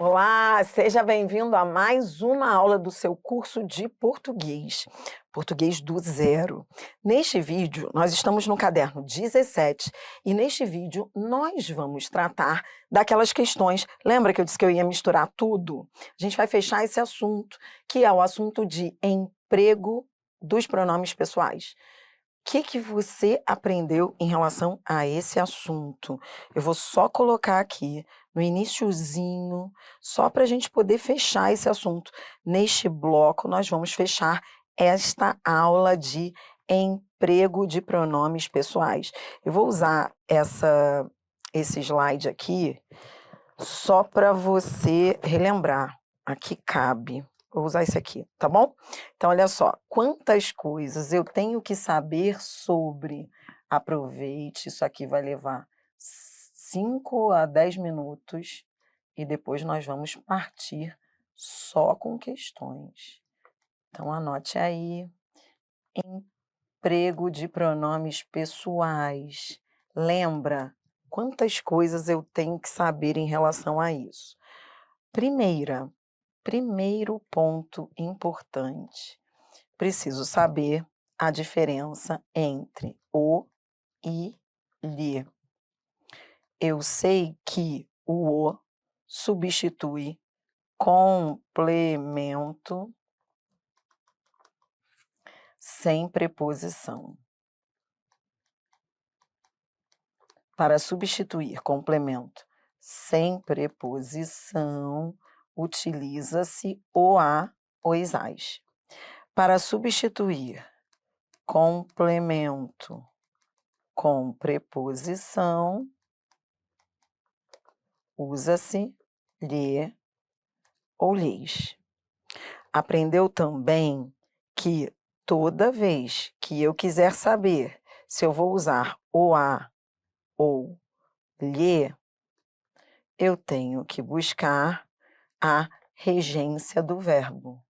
Olá, seja bem-vindo a mais uma aula do seu curso de português, português do zero. Neste vídeo, nós estamos no caderno 17 e neste vídeo nós vamos tratar daquelas questões. Lembra que eu disse que eu ia misturar tudo? A gente vai fechar esse assunto, que é o assunto de emprego dos pronomes pessoais. O que você aprendeu em relação a esse assunto? Eu vou só colocar aqui no iniciozinho, só para a gente poder fechar esse assunto. Neste bloco, nós vamos fechar esta aula de emprego de pronomes pessoais. Eu vou usar esse slide aqui só para você relembrar. Aqui cabe. Vou usar esse aqui, tá bom? Então, olha só, quantas coisas eu tenho que saber sobre. Aproveite, isso aqui vai levar 5 a 10 minutos e depois nós vamos partir só com questões. Então, anote aí. Emprego de pronomes pessoais. Lembra quantas coisas eu tenho que saber em relação a isso? Primeiro ponto importante. Preciso saber a diferença entre o e lhe. Eu sei que o substitui complemento sem preposição. Para substituir complemento sem preposição, utiliza-se o a, os as. Para substituir complemento com preposição, usa-se lhe ou lhes. Aprendeu também que toda vez que eu quiser saber se eu vou usar o a ou lhe, eu tenho que buscar a regência do verbo.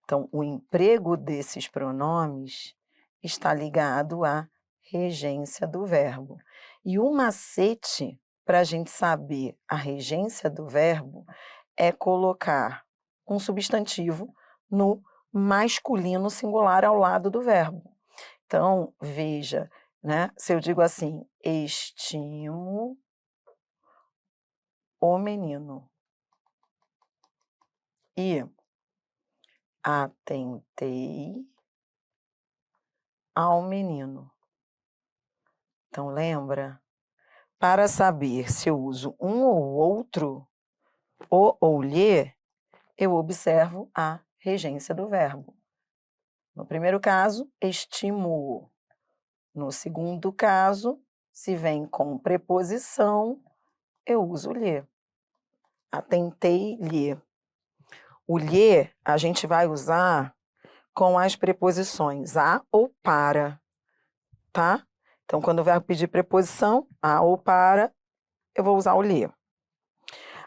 Então, o emprego desses pronomes está ligado à regência do verbo. E o macete para a gente saber a regência do verbo é colocar um substantivo no masculino singular ao lado do verbo. Então, veja, né? Se eu digo assim, estimo o menino e atentei ao menino. Então, lembra? Para saber se eu uso um ou outro, o ou lhe, eu observo a regência do verbo. No primeiro caso, estimo. No segundo caso, se vem com preposição, eu uso lhe. Atentei-lhe. O lhe a gente vai usar com as preposições a ou para, tá? Então, quando o verbo pedir preposição, a ou para, eu vou usar o lhe.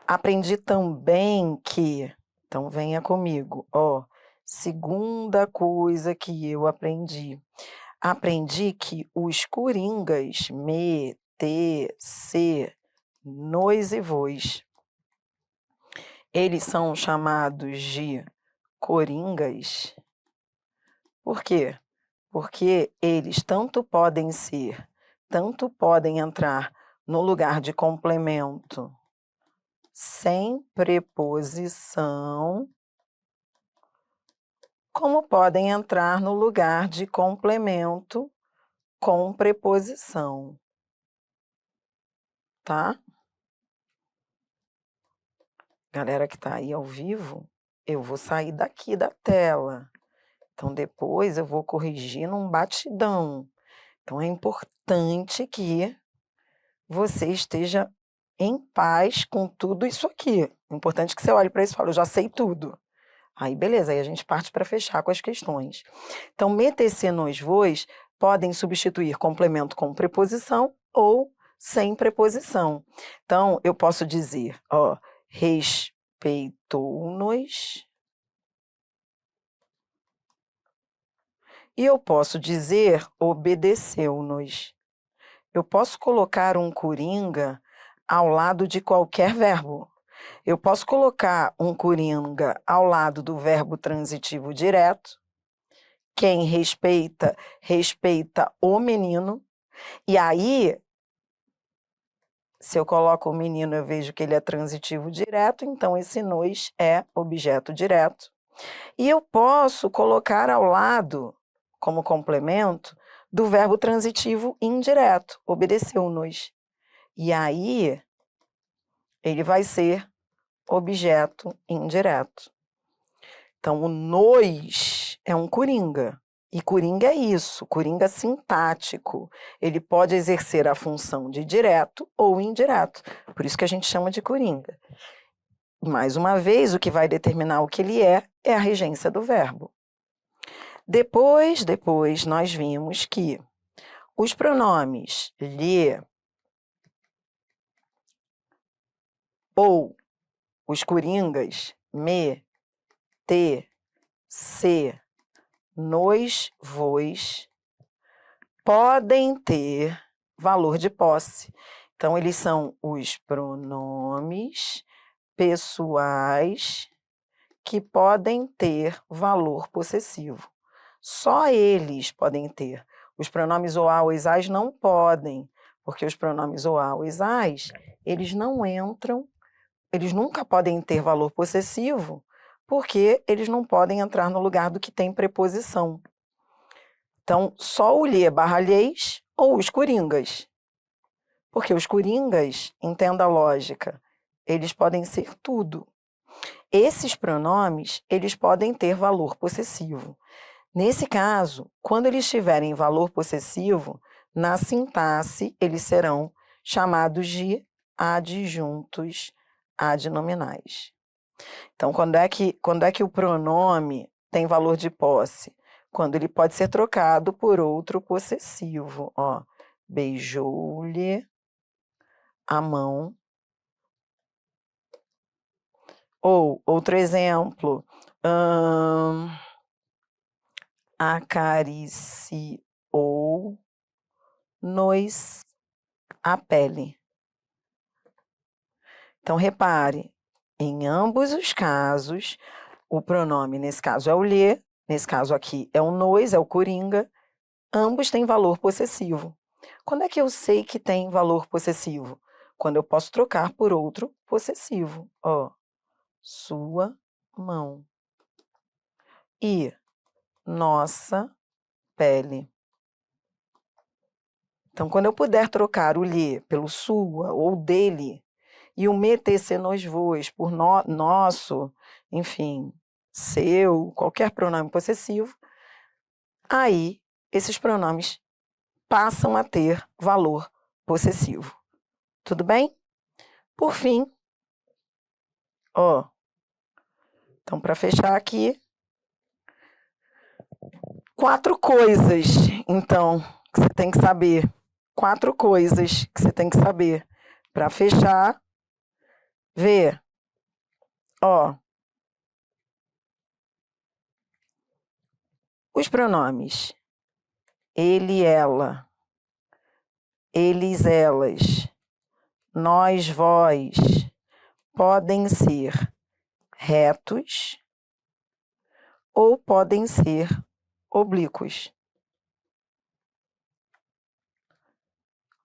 Aprendi também que, então venha comigo, ó, segunda coisa que eu aprendi. Aprendi que os coringas, me, te, se, nos e vos, eles são chamados de coringas. Por quê? Porque eles tanto podem entrar no lugar de complemento sem preposição, como podem entrar no lugar de complemento com preposição, tá? Galera que está aí ao vivo, eu vou sair daqui da tela. Então, depois eu vou corrigir num batidão. Então, é importante que você esteja em paz com tudo isso aqui. É importante que você olhe para isso e fale, eu já sei tudo. Aí, beleza, aí a gente parte para fechar com as questões. Então, me, te, se, nos, vos podem substituir complemento com preposição ou sem preposição. Então, eu posso dizer, ó, respeitou-nos. E eu posso dizer obedeceu-nos. Eu posso colocar um coringa ao lado de qualquer verbo. Eu posso colocar um coringa ao lado do verbo transitivo direto. Quem respeita, respeita o menino. E aí, se eu coloco o menino, eu vejo que ele é transitivo direto, então esse nós é objeto direto. E eu posso colocar ao lado, como complemento, do verbo transitivo indireto, obedeceu-nos. E aí, ele vai ser objeto indireto. Então, o nos é um coringa. E coringa é isso, coringa sintático. Ele pode exercer a função de direto ou indireto. Por isso que a gente chama de coringa. Mais uma vez, o que vai determinar o que ele é a regência do verbo. Depois, nós vimos que os pronomes lhe ou os coringas me, te, se, nos, vos, podem ter valor de posse. Então, eles são os pronomes pessoais que podem ter valor possessivo. Só eles podem ter. Os pronomes oá ou isais não podem, porque os pronomes oá ou isais, eles não entram, eles nunca podem ter valor possessivo, porque eles não podem entrar no lugar do que tem preposição. Então, só o lhe barra lhes ou os coringas. Porque os coringas, entenda a lógica, eles podem ser tudo. Esses pronomes, eles podem ter valor possessivo. Nesse caso, quando eles tiverem valor possessivo, na sintaxe, eles serão chamados de adjuntos adnominais. Então, quando é que o pronome tem valor de posse? Quando ele pode ser trocado por outro possessivo. Ó, beijou-lhe a mão. Ou, outro exemplo, acariciou-nos a pele. Então, repare, em ambos os casos, o pronome, nesse caso, é o lhe, nesse caso aqui é o nos, é o coringa, ambos têm valor possessivo. Quando é que eu sei que tem valor possessivo? Quando eu posso trocar por outro possessivo. Ó, sua mão. E nossa pele. Então, quando eu puder trocar o lhe pelo sua ou dele, e o me, te, se, nos, vos por nosso, enfim, seu, qualquer pronome possessivo, aí esses pronomes passam a ter valor possessivo. Tudo bem? Por fim, ó, então para fechar aqui, 4 coisas, então, que você tem que saber. 4 coisas que você tem que saber para fechar. Vê, ó, os pronomes ele, ela, eles, elas, nós, vós, podem ser retos ou podem ser oblíquos.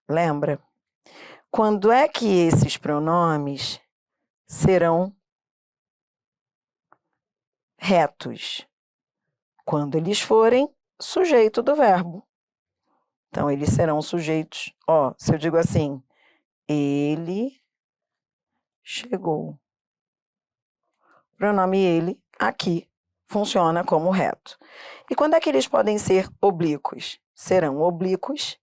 Lembra? Quando é que esses pronomes serão retos? Quando eles forem sujeito do verbo. Então, eles serão sujeitos. Ó, se eu digo assim, ele chegou. O pronome ele, aqui, funciona como reto. E quando é que eles podem ser oblíquos? Serão oblíquos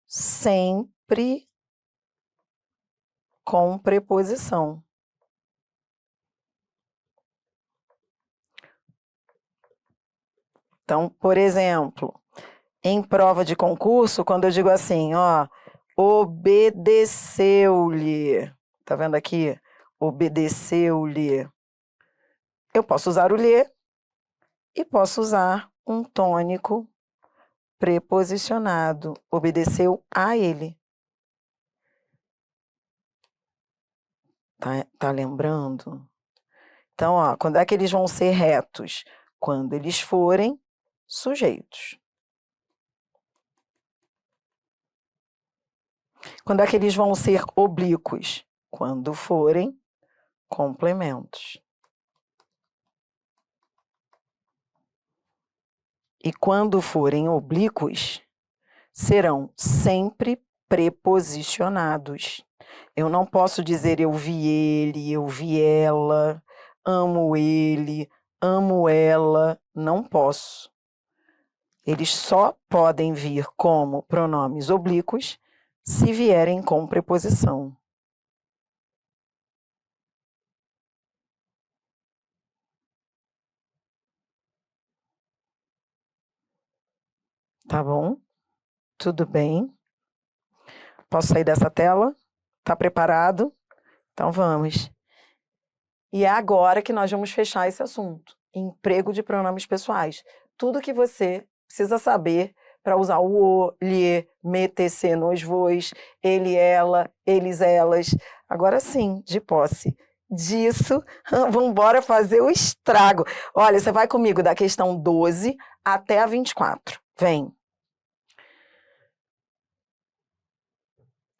sempre com preposição. Então, por exemplo, em prova de concurso, quando eu digo assim, ó, obedeceu-lhe, tá vendo aqui? Obedeceu-lhe. Eu posso usar o lhe e posso usar um tônico preposicionado. Obedeceu a ele. Tá lembrando? Então, ó, quando é que eles vão ser retos? Quando eles forem sujeitos. Quando é que eles vão ser oblíquos? Quando forem complementos. E quando forem oblíquos, serão sempre preposicionados. Eu não posso dizer eu vi ele, eu vi ela, amo ele, amo ela, não posso. Eles só podem vir como pronomes oblíquos se vierem com preposição. Tá bom? Tudo bem? Posso sair dessa tela? Tá preparado? Então vamos. E é agora que nós vamos fechar esse assunto. Emprego de pronomes pessoais. Tudo que você precisa saber para usar o o, lhe, me, tc nos voos, ele, ela, eles, elas. Agora sim, de posse disso, vamos embora fazer o estrago. Olha, você vai comigo da questão 12 até a 24. Vem.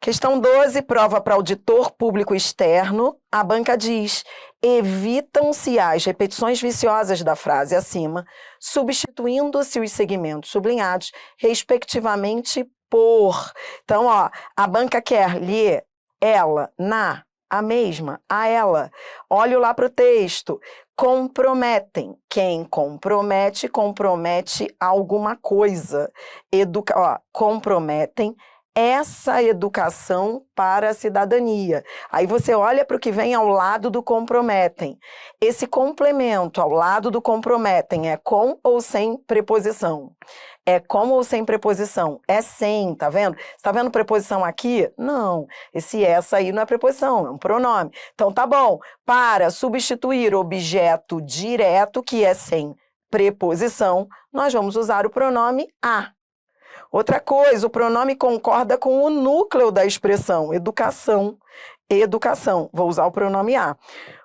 Questão 12, prova para auditor público externo. A banca diz: evitam-se as repetições viciosas da frase acima, substituindo-se os segmentos sublinhados, respectivamente, por. Então, ó, a banca quer ler ela, na, a mesma, a ela. Olho lá para o texto. Comprometem. Quem compromete, compromete alguma coisa. Comprometem essa educação para a cidadania. Aí você olha para o que vem ao lado do comprometem. Esse complemento ao lado do comprometem é com ou sem preposição? É com ou sem preposição? É sem, tá vendo? Você tá vendo preposição aqui? Não. Essa aí não é preposição, é um pronome. Então tá bom. Para substituir objeto direto, que é sem preposição, nós vamos usar o pronome a. Outra coisa, o pronome concorda com o núcleo da expressão, educação, educação. Vou usar o pronome a.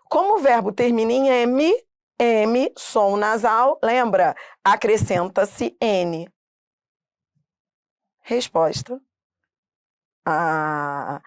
Como o verbo termina em M, som nasal, lembra? Acrescenta-se N. Resposta. Ah.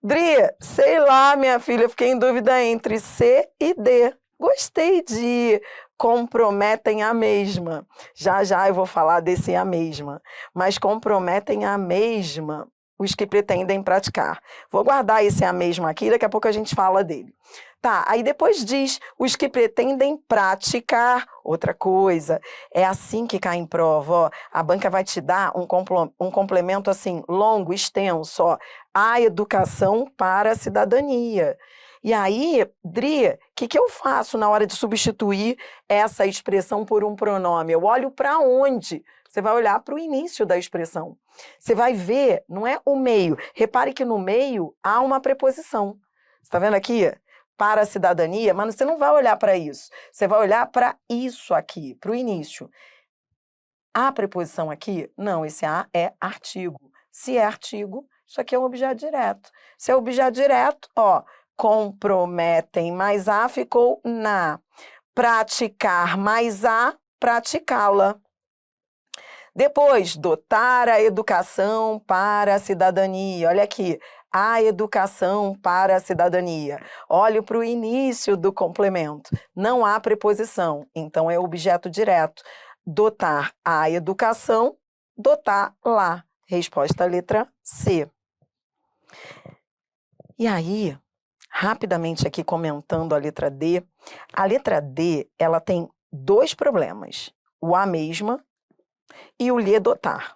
Dri, sei lá, minha filha, fiquei em dúvida entre C e D. Gostei de comprometem a mesma. Já já eu vou falar desse a mesma. Mas comprometem a mesma os que pretendem praticar. Vou guardar esse a mesma aqui, daqui a pouco a gente fala dele. Tá, aí depois diz os que pretendem praticar outra coisa. É assim que cai em prova, ó. A banca vai te dar um complemento assim, longo, extenso, ó. A educação para a cidadania. E aí, Dri, o que eu faço na hora de substituir essa expressão por um pronome? Eu olho para onde? Você vai olhar para o início da expressão. Você vai ver, não é o meio. Repare que no meio há uma preposição. Você está vendo aqui? Para a cidadania, mas você não vai olhar para isso. Você vai olhar para isso aqui, para o início. A preposição aqui? Não, esse a é artigo. Se é artigo, isso aqui é um objeto direto. Se é objeto direto, ó, comprometem mais a ficou na. Praticar mais a, praticá-la. Depois, dotar a educação para a cidadania. Olha aqui, a educação para a cidadania. Olho para o início do complemento. Não há preposição, então é objeto direto. Dotar a educação, dotar lá. Resposta letra C. E aí, rapidamente aqui comentando a letra D. A letra D, ela tem dois problemas. O a mesma e o lhe dotar.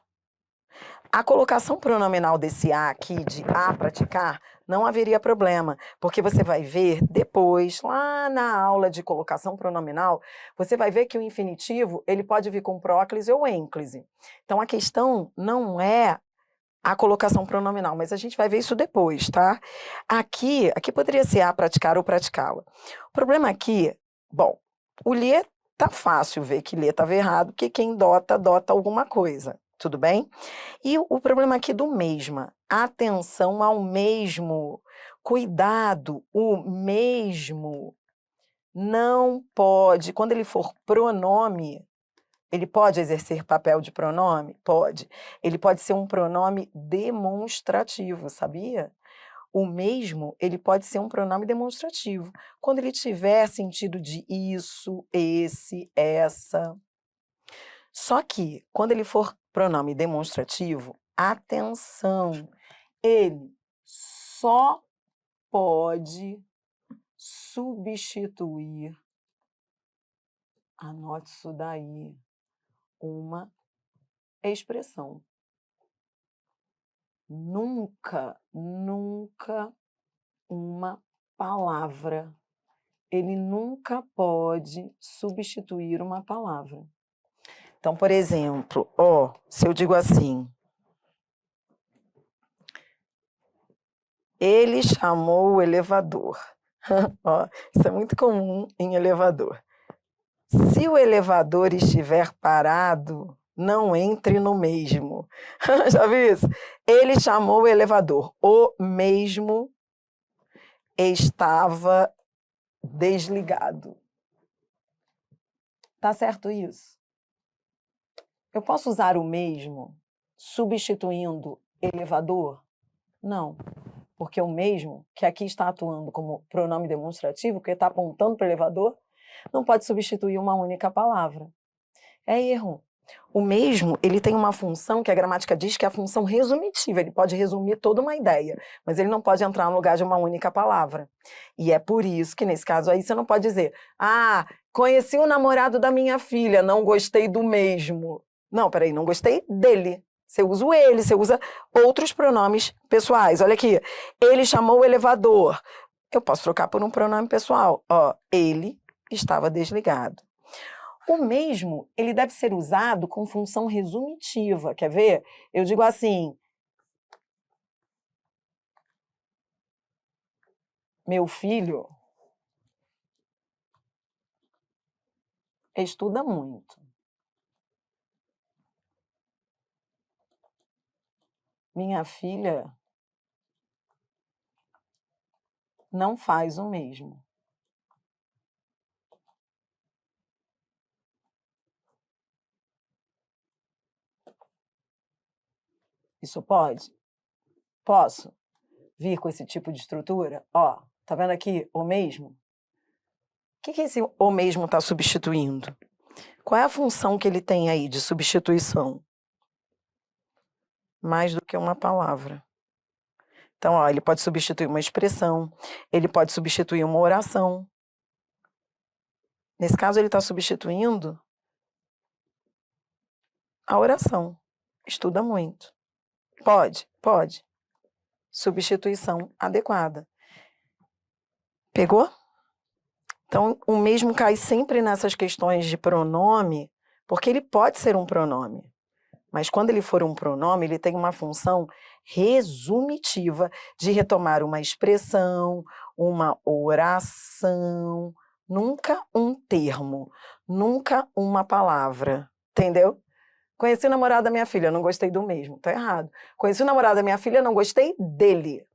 A colocação pronominal desse a aqui, de a praticar, não haveria problema, porque você vai ver depois, lá na aula de colocação pronominal, você vai ver que o infinitivo, ele pode vir com próclise ou ênclise. Então, a questão não é a colocação pronominal, mas a gente vai ver isso depois, tá? Aqui poderia ser a praticar ou praticá-la. O problema aqui, bom, o lhe tá fácil ver que lhe estava errado, porque quem dota, dota alguma coisa, tudo bem? E o problema aqui do mesma, Atenção ao mesmo. Cuidado, o mesmo não pode, quando ele for pronome, ele pode exercer papel de pronome? Pode. Ele pode ser um pronome demonstrativo, sabia? O mesmo, ele pode ser um pronome demonstrativo, quando ele tiver sentido de isso, esse, essa. Só que, quando ele for pronome demonstrativo, atenção, ele só pode substituir, anote isso daí, uma expressão. Nunca, nunca uma palavra. Ele nunca pode substituir uma palavra. Então, por exemplo, se eu digo assim, ele chamou o elevador. Isso é muito comum em elevador. Se o elevador estiver parado, não entre no mesmo. Já viu isso? Ele chamou o elevador. O mesmo estava desligado. Tá certo isso? Eu posso usar o mesmo substituindo elevador? Não, porque o mesmo, que aqui está atuando como pronome demonstrativo, que está apontando para o elevador, não pode substituir uma única palavra. É erro. O mesmo, ele tem uma função que a gramática diz que é a função resumitiva, ele pode resumir toda uma ideia, mas ele não pode entrar no lugar de uma única palavra. E é por isso que, nesse caso aí, você não pode dizer, conheci o namorado da minha filha, não gostei do mesmo. Não, peraí, não gostei dele. Você usa o ele, você usa outros pronomes pessoais. Olha aqui, ele chamou o elevador. Eu posso trocar por um pronome pessoal. Ele estava desligado. O mesmo, ele deve ser usado com função resumitiva. Quer ver? Eu digo assim, meu filho estuda muito. Minha filha não faz o mesmo. Isso pode? Posso vir com esse tipo de estrutura? Tá vendo aqui o mesmo? O que esse o mesmo está substituindo? Qual é a função que ele tem aí de substituição? Mais do que uma palavra. Então, ele pode substituir uma expressão, ele pode substituir uma oração. Nesse caso, ele está substituindo a oração. Estuda muito. Pode. Substituição adequada. Pegou? Então, o mesmo cai sempre nessas questões de pronome, porque ele pode ser um pronome. Mas quando ele for um pronome, ele tem uma função resumitiva de retomar uma expressão, uma oração, nunca um termo, nunca uma palavra. Entendeu? Conheci o namorado da minha filha, não gostei do mesmo. Tá errado. Conheci o namorado da minha filha, não gostei dele.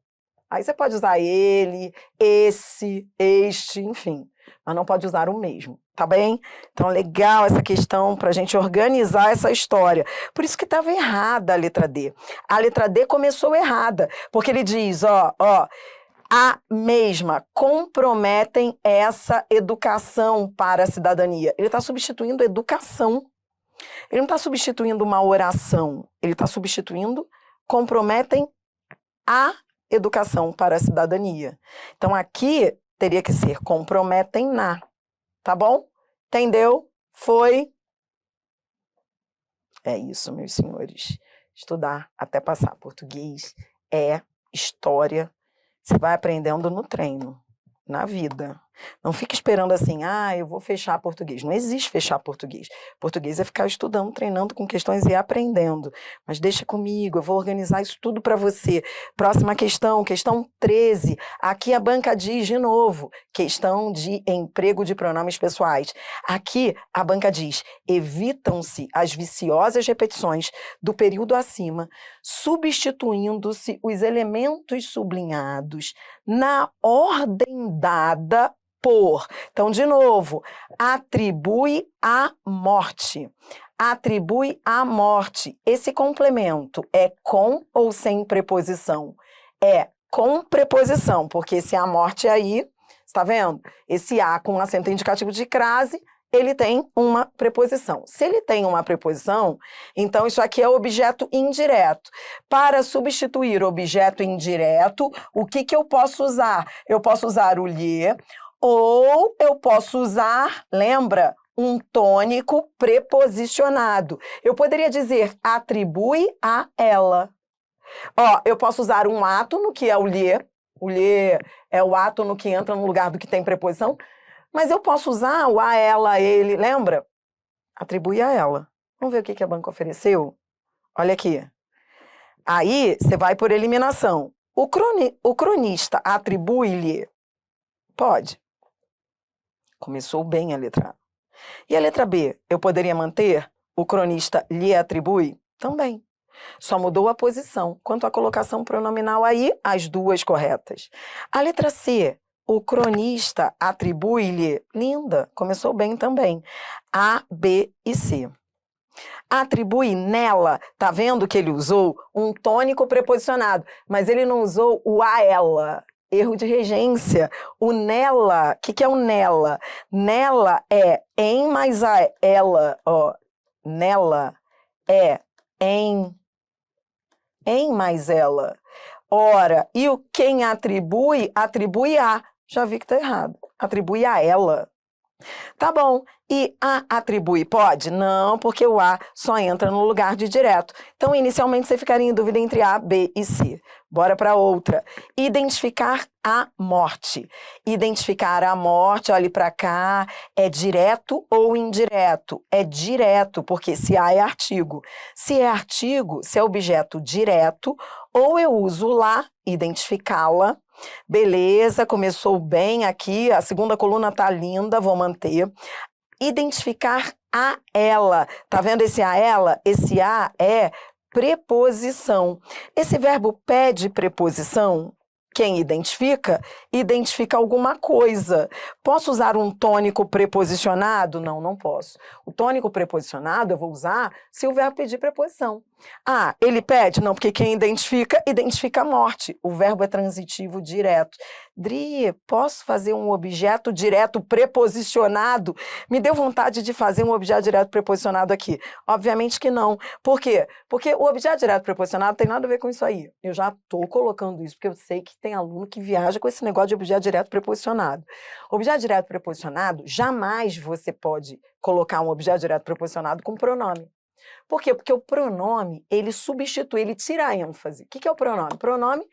Aí você pode usar ele, esse, este, enfim. Mas não pode usar o mesmo, tá bem? Então, legal essa questão para a gente organizar essa história. Por isso que estava errada a letra D. A letra D começou errada, porque ele diz, a mesma, comprometem essa educação para a cidadania. Ele está substituindo educação. Ele não está substituindo uma oração, ele está substituindo, comprometem a educação para a cidadania. Então, aqui teria que ser comprometem na, tá bom? Entendeu? Foi? É isso, meus senhores. Estudar até passar português é história. Você vai aprendendo no treino, na vida. Não fica esperando assim, eu vou fechar português. Não existe fechar português. Português é ficar estudando, treinando com questões e aprendendo. Mas deixa comigo, eu vou organizar isso tudo para você. Próxima questão, questão 13. Aqui a banca diz de novo, questão de emprego de pronomes pessoais. Aqui a banca diz, evitam-se as viciosas repetições do período acima, substituindo-se os elementos sublinhados na ordem dada por. Então, de novo, atribui à morte. Atribui à morte. Esse complemento é com ou sem preposição? É com preposição, porque esse à morte aí, está vendo? Esse a com acento indicativo de crase, ele tem uma preposição. Se ele tem uma preposição, então isso aqui é objeto indireto. Para substituir objeto indireto, o que eu posso usar? Eu posso usar o lhe, ou eu posso usar, lembra, um tônico preposicionado. Eu poderia dizer atribui a ela. Eu posso usar um átono, que é o lhe. O lhe é o átono que entra no lugar do que tem preposição. Mas eu posso usar o a ela, ele, lembra? Atribui a ela. Vamos ver o que a banca ofereceu? Olha aqui. Aí, você vai por eliminação. O cronista atribui-lhe? Pode. Começou bem a letra A. E a letra B? Eu poderia manter? O cronista lhe atribui? Também. Só mudou a posição. Quanto à colocação pronominal aí, as duas corretas. A letra C? O cronista atribui-lhe? Linda, começou bem também. A, B e C. Atribui nela, tá vendo que ele usou um tônico preposicionado, mas ele não usou o a ela. Erro de regência. O nela, o que é o nela? Nela é em mais a ela, nela é em mais ela. Ora, e o quem atribui, atribui a. Já vi que tá errado. Atribui a ela. Tá bom. E a atribui pode? Não, porque o a só entra no lugar de direto. Então, inicialmente, você ficaria em dúvida entre a, b e c. Bora para outra. Identificar a morte. Identificar a morte, olhe para cá, é direto ou indireto? É direto, porque se a é artigo. Se é artigo, se é objeto direto, ou eu uso lá, identificá-la. Beleza, começou bem aqui, a segunda coluna tá linda, vou manter. Identificar a ela. Tá vendo esse a ela? Esse a é preposição. Esse verbo pede preposição. Quem identifica, identifica alguma coisa. Posso usar um tônico preposicionado? Não, não posso. O tônico preposicionado eu vou usar se o verbo pedir preposição. Ele pede? Não, porque quem identifica, identifica a morte. O verbo é transitivo direto. Dri, posso fazer um objeto direto preposicionado? Me deu vontade de fazer um objeto direto preposicionado aqui. Obviamente que não. Por quê? Porque o objeto direto preposicionado tem nada a ver com isso aí. Eu já estou colocando isso, porque eu sei que tem aluno que viaja com esse negócio de objeto direto preposicionado. Objeto direto preposicionado, jamais você pode colocar um objeto direto preposicionado com pronome. Por quê? Porque o pronome, ele substitui, ele tira a ênfase. O que é o pronome? Pronome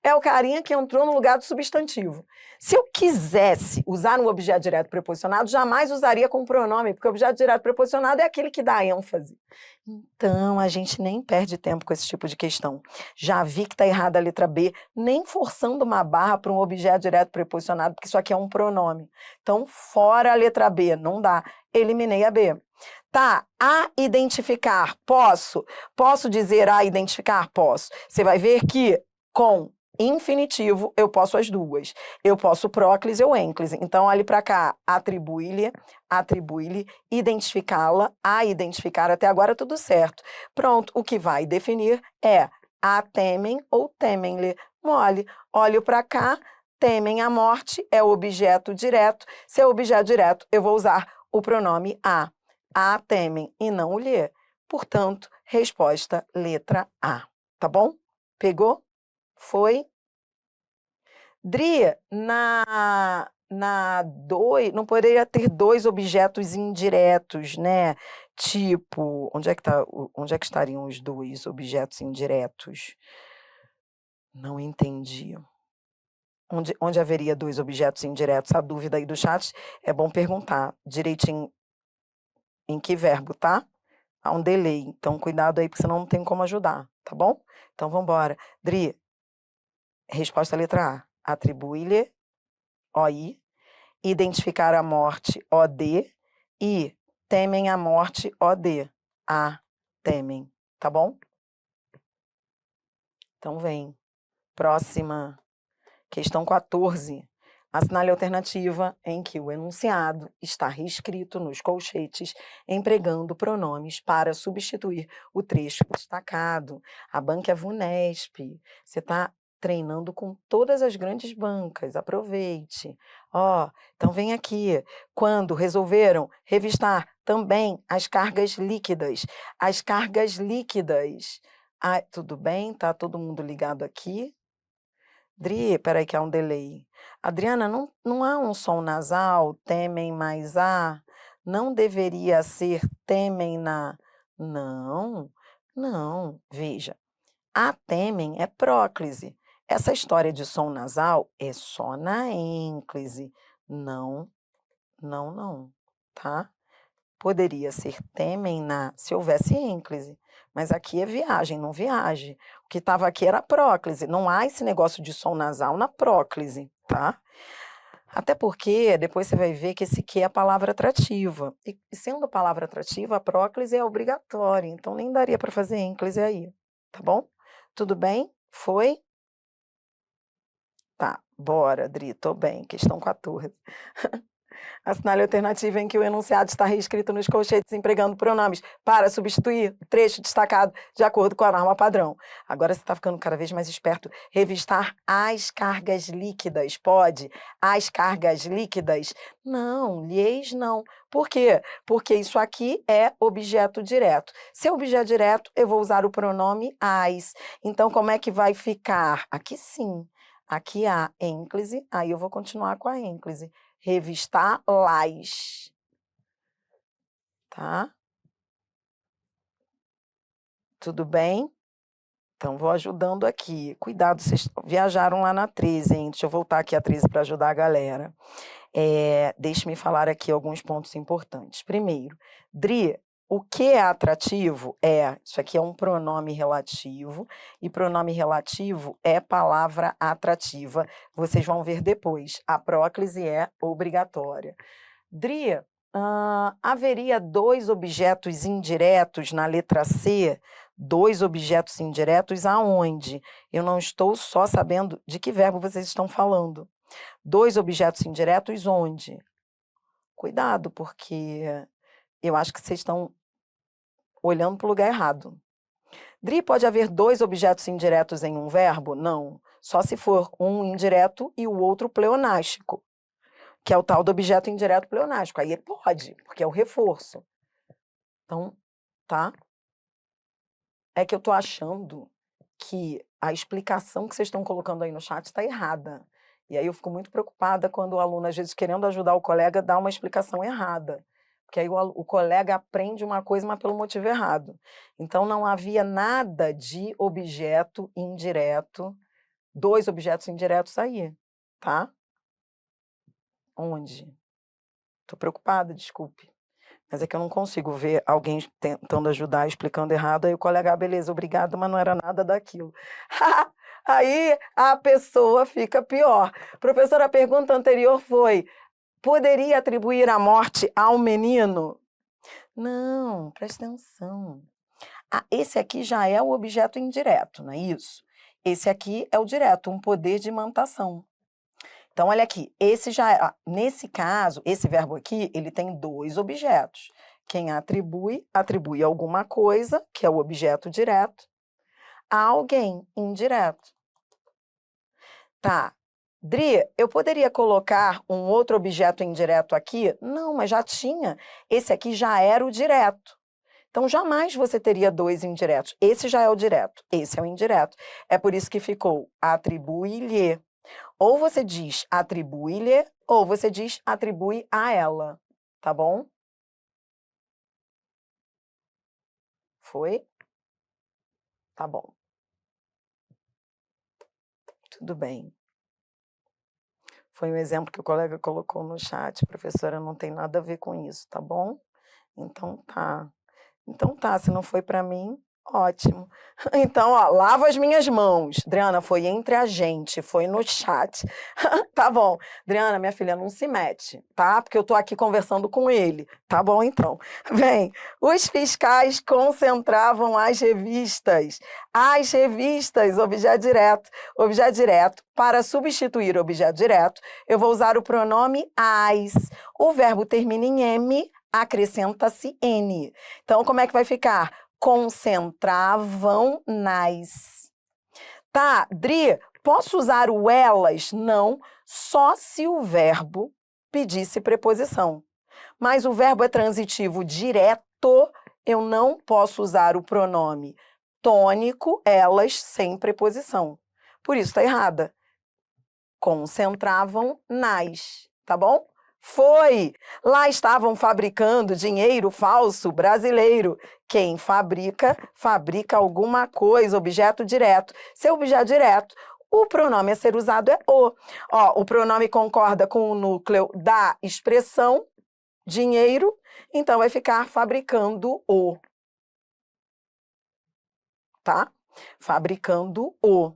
é o carinha que entrou no lugar do substantivo. Se eu quisesse usar um objeto direto preposicionado, jamais usaria com pronome, porque o objeto direto preposicionado é aquele que dá ênfase. Então, a gente nem perde tempo com esse tipo de questão. Já vi que está errada a letra B, nem forçando uma barra para um objeto direto preposicionado, porque isso aqui é um pronome. Então, fora a letra B, não dá. Eliminei a B. Tá, a identificar, posso? Posso dizer a identificar? Posso. Você vai ver que com infinitivo eu posso as duas. Eu posso próclise ou ênclise. Então, olhe para cá, atribui-lhe, identificá-la, a identificar, até agora tudo certo. Pronto, o que vai definir é a temem ou temem-lhe. Mole, olho para cá, temem a morte, é o objeto direto. Se é objeto direto, eu vou usar o pronome a. A temem e não o lhe. Portanto, resposta letra A. Tá bom? Pegou? Foi? Dri, na 2, não poderia ter dois objetos indiretos, né? Tipo, onde é que estariam os dois objetos indiretos? Não entendi. onde haveria dois objetos indiretos. A dúvida aí do chat é bom perguntar direitinho em que verbo, tá? Há um delay, então cuidado aí, porque senão não tem como ajudar, tá bom? Então vamos embora. Dri, resposta letra A. Atribui-lhe, OI, identificar a morte, OD, e temem a morte, OD. A, temem, tá bom? Então vem. Próxima. Questão 14. Assinale a alternativa em que o enunciado está reescrito nos colchetes, empregando pronomes para substituir o trecho destacado. A banca é VUNESP. Você está treinando com todas as grandes bancas. Aproveite. Então vem aqui. Quando resolveram revistar também as cargas líquidas. As cargas líquidas. Tudo bem? Tá todo mundo ligado aqui? Dri, peraí que há um delay. Adriana, não há um som nasal, temem mais a? Não deveria ser temem na... Não, não. Veja, a temem é próclise. Essa história de som nasal é só na ênclise. Não, não, não, tá? Poderia ser temem na, se houvesse ênclise, mas aqui é viagem, não viaje. O que estava aqui era próclise, não há esse negócio de som nasal na próclise, tá? Até porque depois você vai ver que esse que é a palavra atrativa. E sendo palavra atrativa, a próclise é obrigatória, então nem daria para fazer ênclise aí, tá bom? Tudo bem? Foi? Tá, bora, Dri, tô bem. Questão 14. Assinale a alternativa em que o enunciado está reescrito nos colchetes empregando pronomes para substituir o trecho destacado de acordo com a norma padrão. Agora você está ficando cada vez mais esperto. Revistar as cargas líquidas. Pode? As cargas líquidas? Não, lhes não. Por quê? Porque isso aqui é objeto direto. Se é objeto direto, eu vou usar o pronome as. Então, como é que vai ficar? Aqui sim. Aqui há ênclise, aí eu vou continuar com a ênclise. Revistar las, tá? Tudo bem? Então, vou ajudando aqui. Cuidado, vocês viajaram lá na 13, hein? Deixa eu voltar aqui a 13 para ajudar a galera. Deixe-me falar aqui alguns pontos importantes. Primeiro, Dri, o que é atrativo? Isso aqui é um pronome relativo, e pronome relativo é palavra atrativa. Vocês vão ver depois. A próclise é obrigatória. Dri, haveria dois objetos indiretos na letra C? Dois objetos indiretos aonde? Eu não estou só sabendo de que verbo vocês estão falando. Dois objetos indiretos onde? Cuidado, porque eu acho que vocês estão olhando para o lugar errado. Dri, pode haver dois objetos indiretos em um verbo? Não. Só se for um indireto e o outro pleonástico, que é o tal do objeto indireto pleonástico. Aí pode, porque é o reforço. Então, tá? É que eu tô achando que a explicação que vocês estão colocando aí no chat está errada. E aí eu fico muito preocupada quando o aluno, às vezes, querendo ajudar o colega, dá uma explicação errada. Porque aí o colega aprende uma coisa, mas pelo motivo errado. Então, não havia nada de objeto indireto, dois objetos indiretos aí, tá? Onde? Tô preocupada, desculpe. Mas é que eu não consigo ver alguém tentando ajudar, explicando errado, aí o colega, beleza, obrigado, mas não era nada daquilo. Aí a pessoa fica pior. Professora, a pergunta anterior foi, poderia atribuir a morte ao menino? Não, presta atenção. Esse aqui já é o objeto indireto, não é isso? Esse aqui é o direto, um poder de imantação. Então, olha aqui, esse já é, nesse caso, esse verbo aqui, ele tem dois objetos. Quem atribui, atribui alguma coisa, que é o objeto direto, a alguém indireto. Tá. Dri, eu poderia colocar um outro objeto indireto aqui? Não, mas já tinha. Esse aqui já era o direto. Então, jamais você teria dois indiretos. Esse já é o direto, esse é o indireto. É por isso que ficou atribui-lhe. Ou você diz atribui-lhe, ou você diz atribui a ela, tá bom? Foi? Tá bom. Tudo bem. Foi um exemplo que o colega colocou no chat, professora, não tem nada a ver com isso, tá bom? Então tá. Então tá, se não foi para mim, ótimo. Então, ó, lavo as minhas mãos. Adriana, foi entre a gente, foi no chat. Tá bom. Adriana, minha filha, não se mete, tá? Porque eu tô aqui conversando com ele. Tá bom, então. Bem, os fiscais concentravam as revistas. As revistas, objeto direto. Objeto direto. Para substituir objeto direto, eu vou usar o pronome as. O verbo termina em M, acrescenta-se N. Então, como é que vai ficar? Concentravam nas. Tá, Dri, posso usar o elas? Não, só se o verbo pedisse preposição. Mas o verbo é transitivo direto, eu não posso usar o pronome tônico, elas, sem preposição. Por isso está errada. Concentravam nas, tá bom? Foi! Lá estavam fabricando dinheiro falso brasileiro. Quem fabrica, fabrica alguma coisa, objeto direto. Se é objeto direto, o pronome a ser usado é o. Ó, o pronome concorda com o núcleo da expressão dinheiro, então vai ficar fabricando o. Tá? Fabricando o.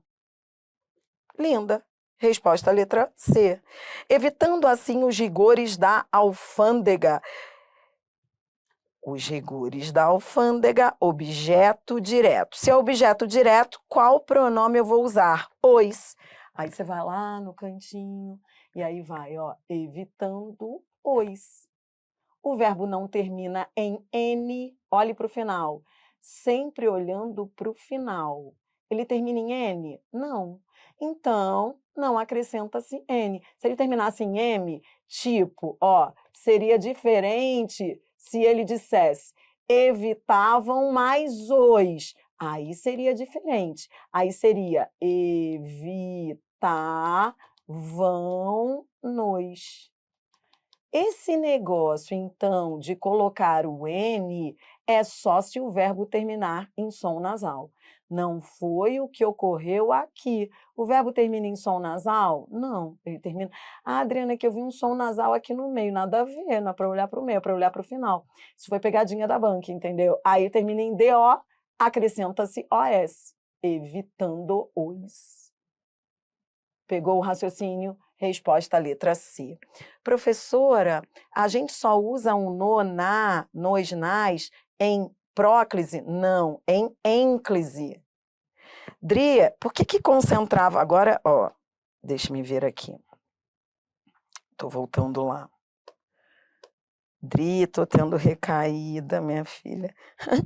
Linda. Resposta letra C. Evitando assim os rigores da alfândega. Os rigores da alfândega, objeto direto. Se é objeto direto, qual pronome eu vou usar? Os. Aí você vai lá no cantinho e aí vai, ó, evitando os. O verbo não termina em N, olhe para o final. Sempre olhando para o final. Ele termina em N? Não. Então, não acrescenta-se N. Se ele terminasse em M, tipo, ó, seria diferente se ele dissesse evitavam mais os. Aí seria diferente. Aí seria evitavam nos. Esse negócio, então, de colocar o N é só se o verbo terminar em som nasal. Não foi o que ocorreu aqui. O verbo termina em som nasal? Não, ele termina... Ah, Adriana, é que eu vi um som nasal aqui no meio, nada a ver, não é para olhar para o meio, é para olhar para o final. Isso foi pegadinha da banca, entendeu? Aí termina em DO, acrescenta-se OS, evitando os. Pegou o raciocínio? Resposta letra C. Professora, a gente só usa um no, na, nos, nas em próclise? Não, em ênclise. Dri, por que concentrava? Agora, ó, deixa-me ver aqui. Tô voltando lá. Dri, tô tendo recaída, minha filha.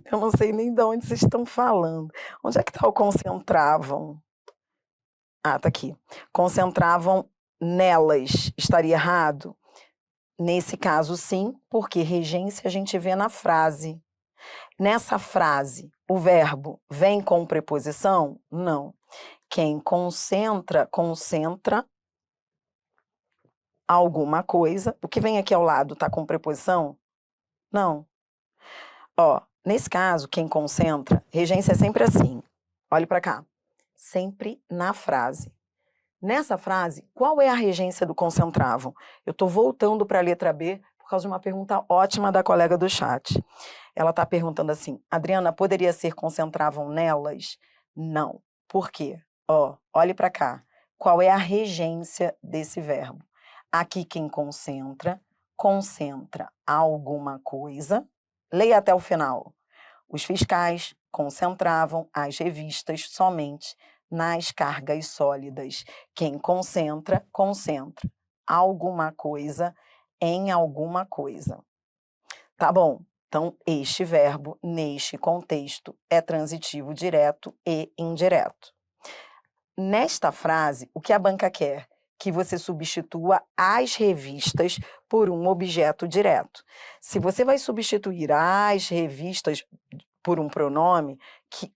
Eu não sei nem de onde vocês estão falando. Onde é que tá o concentravam? Ah, tá aqui. Concentravam nelas. Estaria errado? Nesse caso, sim, porque regência a gente vê na frase. Nessa frase, o verbo vem com preposição? Não. Quem concentra, concentra alguma coisa. O que vem aqui ao lado está com preposição? Não. Ó, nesse caso, quem concentra, regência é sempre assim. Olhe para cá. Sempre na frase. Nessa frase, qual é a regência do concentravam? Eu estou voltando para a letra B por causa de uma pergunta ótima da colega do chat. Ela está perguntando assim, Adriana, poderia ser concentravam nelas? Não. Por quê? Ó, olhe para cá. Qual é a regência desse verbo? Aqui quem concentra, concentra alguma coisa. Leia até o final. Os fiscais concentravam as revistas somente nas cargas sólidas. Quem concentra, concentra alguma coisa em alguma coisa. Tá bom? Então, este verbo, neste contexto, é transitivo direto e indireto. Nesta frase, o que a banca quer? Que você substitua as revistas por um objeto direto. Se você vai substituir as revistas por um pronome,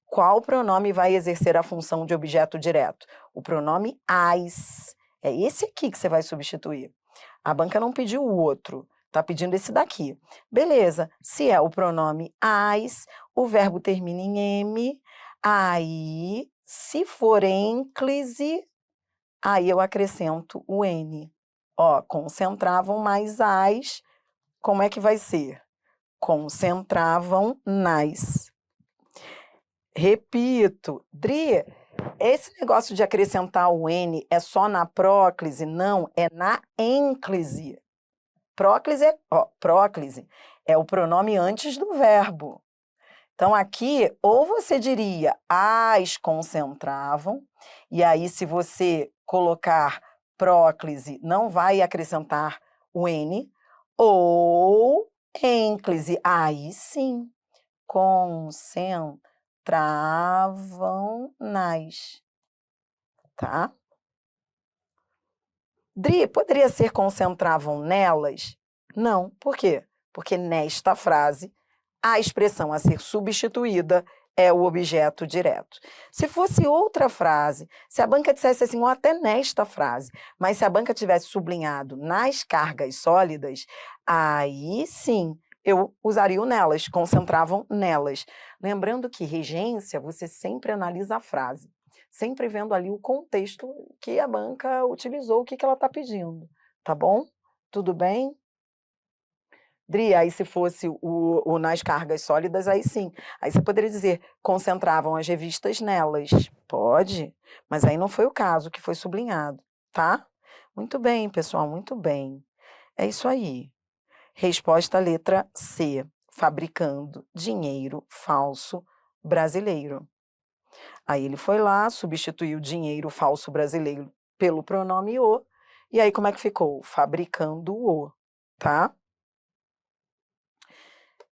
qual pronome vai exercer a função de objeto direto? O pronome as. É esse aqui que você vai substituir. A banca não pediu o outro, está pedindo esse daqui. Beleza, se é o pronome as, o verbo termina em M, aí, se for ênclise, aí eu acrescento o N. Ó, concentravam mais as, como é que vai ser? Concentravam nas. Repito, Dri, esse negócio de acrescentar o N é só na próclise? Não, é na ênclise. Próclise é o pronome antes do verbo. Então, aqui, ou você diria as concentravam, e aí, se você colocar próclise, não vai acrescentar o N, ou ênclise, aí sim, concentravam nas, tá? Dri, poderia ser concentravam nelas? Não, por quê? Porque nesta frase, a expressão a ser substituída é o objeto direto. Se fosse outra frase, se a banca dissesse assim, ou até nesta frase, mas se a banca tivesse sublinhado nas cargas sólidas, aí sim eu usaria o nelas, concentravam nelas. Lembrando que regência, você sempre analisa a frase, sempre vendo ali o contexto que a banca utilizou, o que ela está pedindo, tá bom? Tudo bem? Dri, aí se fosse o nas cargas sólidas, aí sim. Aí você poderia dizer, concentravam as revistas nelas. Pode, mas aí não foi o caso, que foi sublinhado, tá? Muito bem, pessoal, muito bem. É isso aí. Resposta letra C. Fabricando dinheiro falso brasileiro. Aí ele foi lá, substituiu dinheiro falso brasileiro pelo pronome o, e aí como é que ficou? Fabricando o, tá?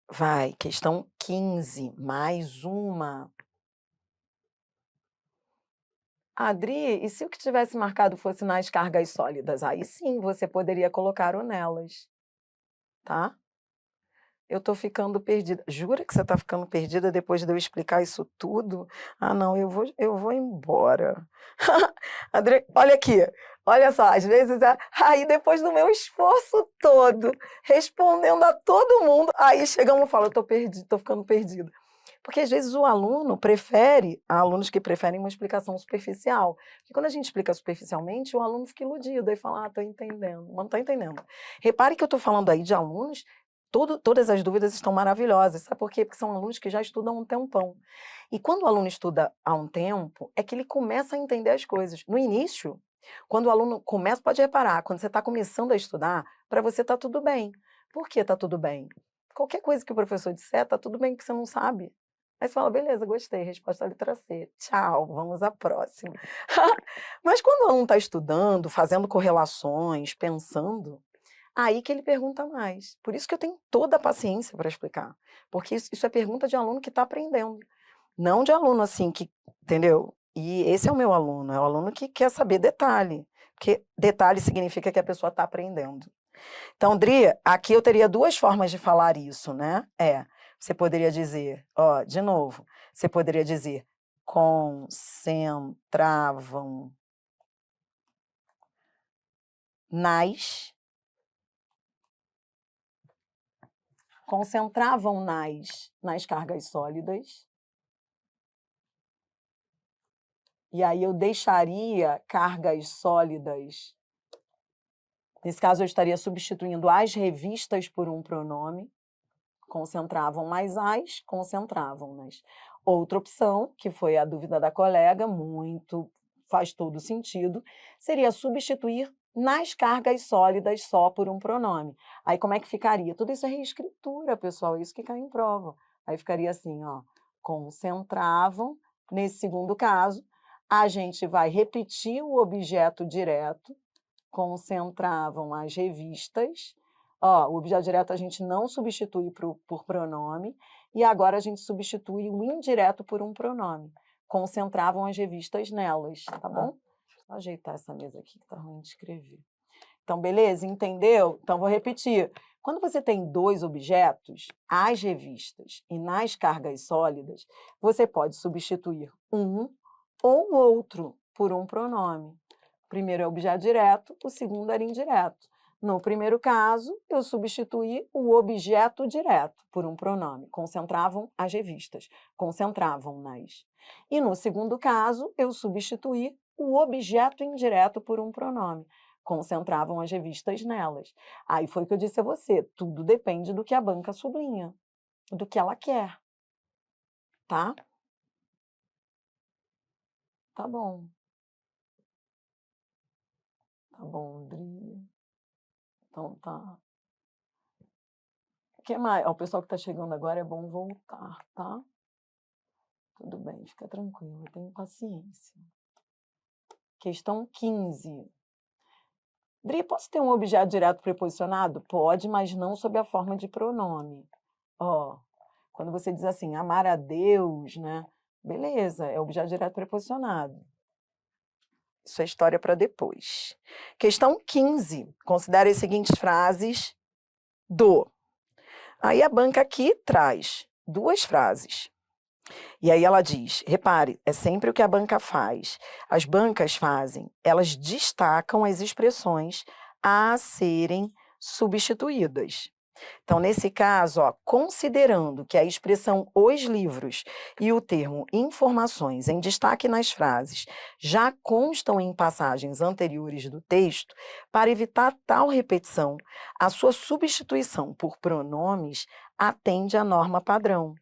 Vai, questão 15, mais uma. Adri, e se o que tivesse marcado fosse nas cargas sólidas? Aí sim, você poderia colocar o nelas, tá? Eu tô ficando perdida. Jura que você tá ficando perdida depois de eu explicar isso tudo? Ah, não, eu vou embora. Adri, olha aqui, olha só, às vezes, aí depois do meu esforço todo, respondendo a todo mundo, aí chegamos e fala, eu tô perdido, tô ficando perdida. Porque às vezes o aluno prefere, há alunos que preferem uma explicação superficial. Porque quando a gente explica superficialmente, o aluno fica iludido, aí fala, tô entendendo, mas não tá entendendo. Repare que eu tô falando aí de alunos, todas as dúvidas estão maravilhosas, sabe por quê? Porque são alunos que já estudam há um tempão. E quando o aluno estuda há um tempo, é que ele começa a entender as coisas. No início, quando o aluno começa, pode reparar, quando você está começando a estudar, para você está tudo bem. Por que está tudo bem? Qualquer coisa que o professor disser, está tudo bem, que você não sabe. Aí você fala, beleza, gostei, resposta à letra C. Tchau, vamos à próxima. Mas quando o aluno está estudando, fazendo correlações, pensando, aí que ele pergunta mais. Por isso que eu tenho toda a paciência para explicar. Porque isso é pergunta de aluno que está aprendendo. Não de aluno assim que, entendeu? E esse é o meu aluno, é o aluno que quer saber detalhe. Porque detalhe significa que a pessoa está aprendendo. Então, Dri, aqui eu teria duas formas de falar isso, né? Você poderia dizer, ó, de novo, você poderia dizer concentravam nas cargas sólidas. E aí eu deixaria cargas sólidas. Nesse caso, eu estaria substituindo as revistas por um pronome. Concentravam mais as, concentravam-nas. Outra opção, que foi a dúvida da colega, faz todo sentido, seria substituir nas cargas sólidas só por um pronome. Aí como é que ficaria? Tudo isso é reescritura, pessoal, isso que cai em prova. Aí ficaria assim, ó, concentravam, nesse segundo caso, a gente vai repetir o objeto direto, concentravam as revistas. Ó, o objeto direto a gente não substitui por pronome, e agora a gente substitui o indireto por um pronome. Concentravam as revistas nelas, tá bom? Vou ajeitar essa mesa aqui que tá ruim de escrever. Então, beleza? Entendeu? Então, vou repetir. Quando você tem dois objetos, as revistas e nas cargas sólidas, você pode substituir um ou outro por um pronome. O primeiro é objeto direto, o segundo era indireto. No primeiro caso, eu substituí o objeto direto por um pronome. Concentravam as revistas, concentravam-nas. E no segundo caso, eu substituí o objeto indireto por um pronome. concentravam as revistas nelas. Aí foi o que eu disse a você, tudo depende do que a banca sublinha, do que ela quer, tá? Tá bom. Tá bom, Dri. Então tá. O que mais? Ó, o pessoal que tá chegando agora é bom voltar, tá? Tudo bem, fica tranquilo, eu tenho paciência. Questão 15. Dri, posso ter um objeto direto preposicionado? Pode, mas não sob a forma de pronome. Ó, quando você diz assim, amar a Deus, né? Beleza, é objeto direto preposicionado. Isso é história para depois. Questão 15. Considere as seguintes frases do. Aí a banca aqui traz 2 frases. E aí ela diz, repare, é sempre o que a banca faz. As bancas fazem, elas destacam as expressões a serem substituídas. Então, nesse caso, ó, considerando que a expressão os livros e o termo informações em destaque nas frases já constam em passagens anteriores do texto, para evitar tal repetição, a sua substituição por pronomes atende à norma padrão.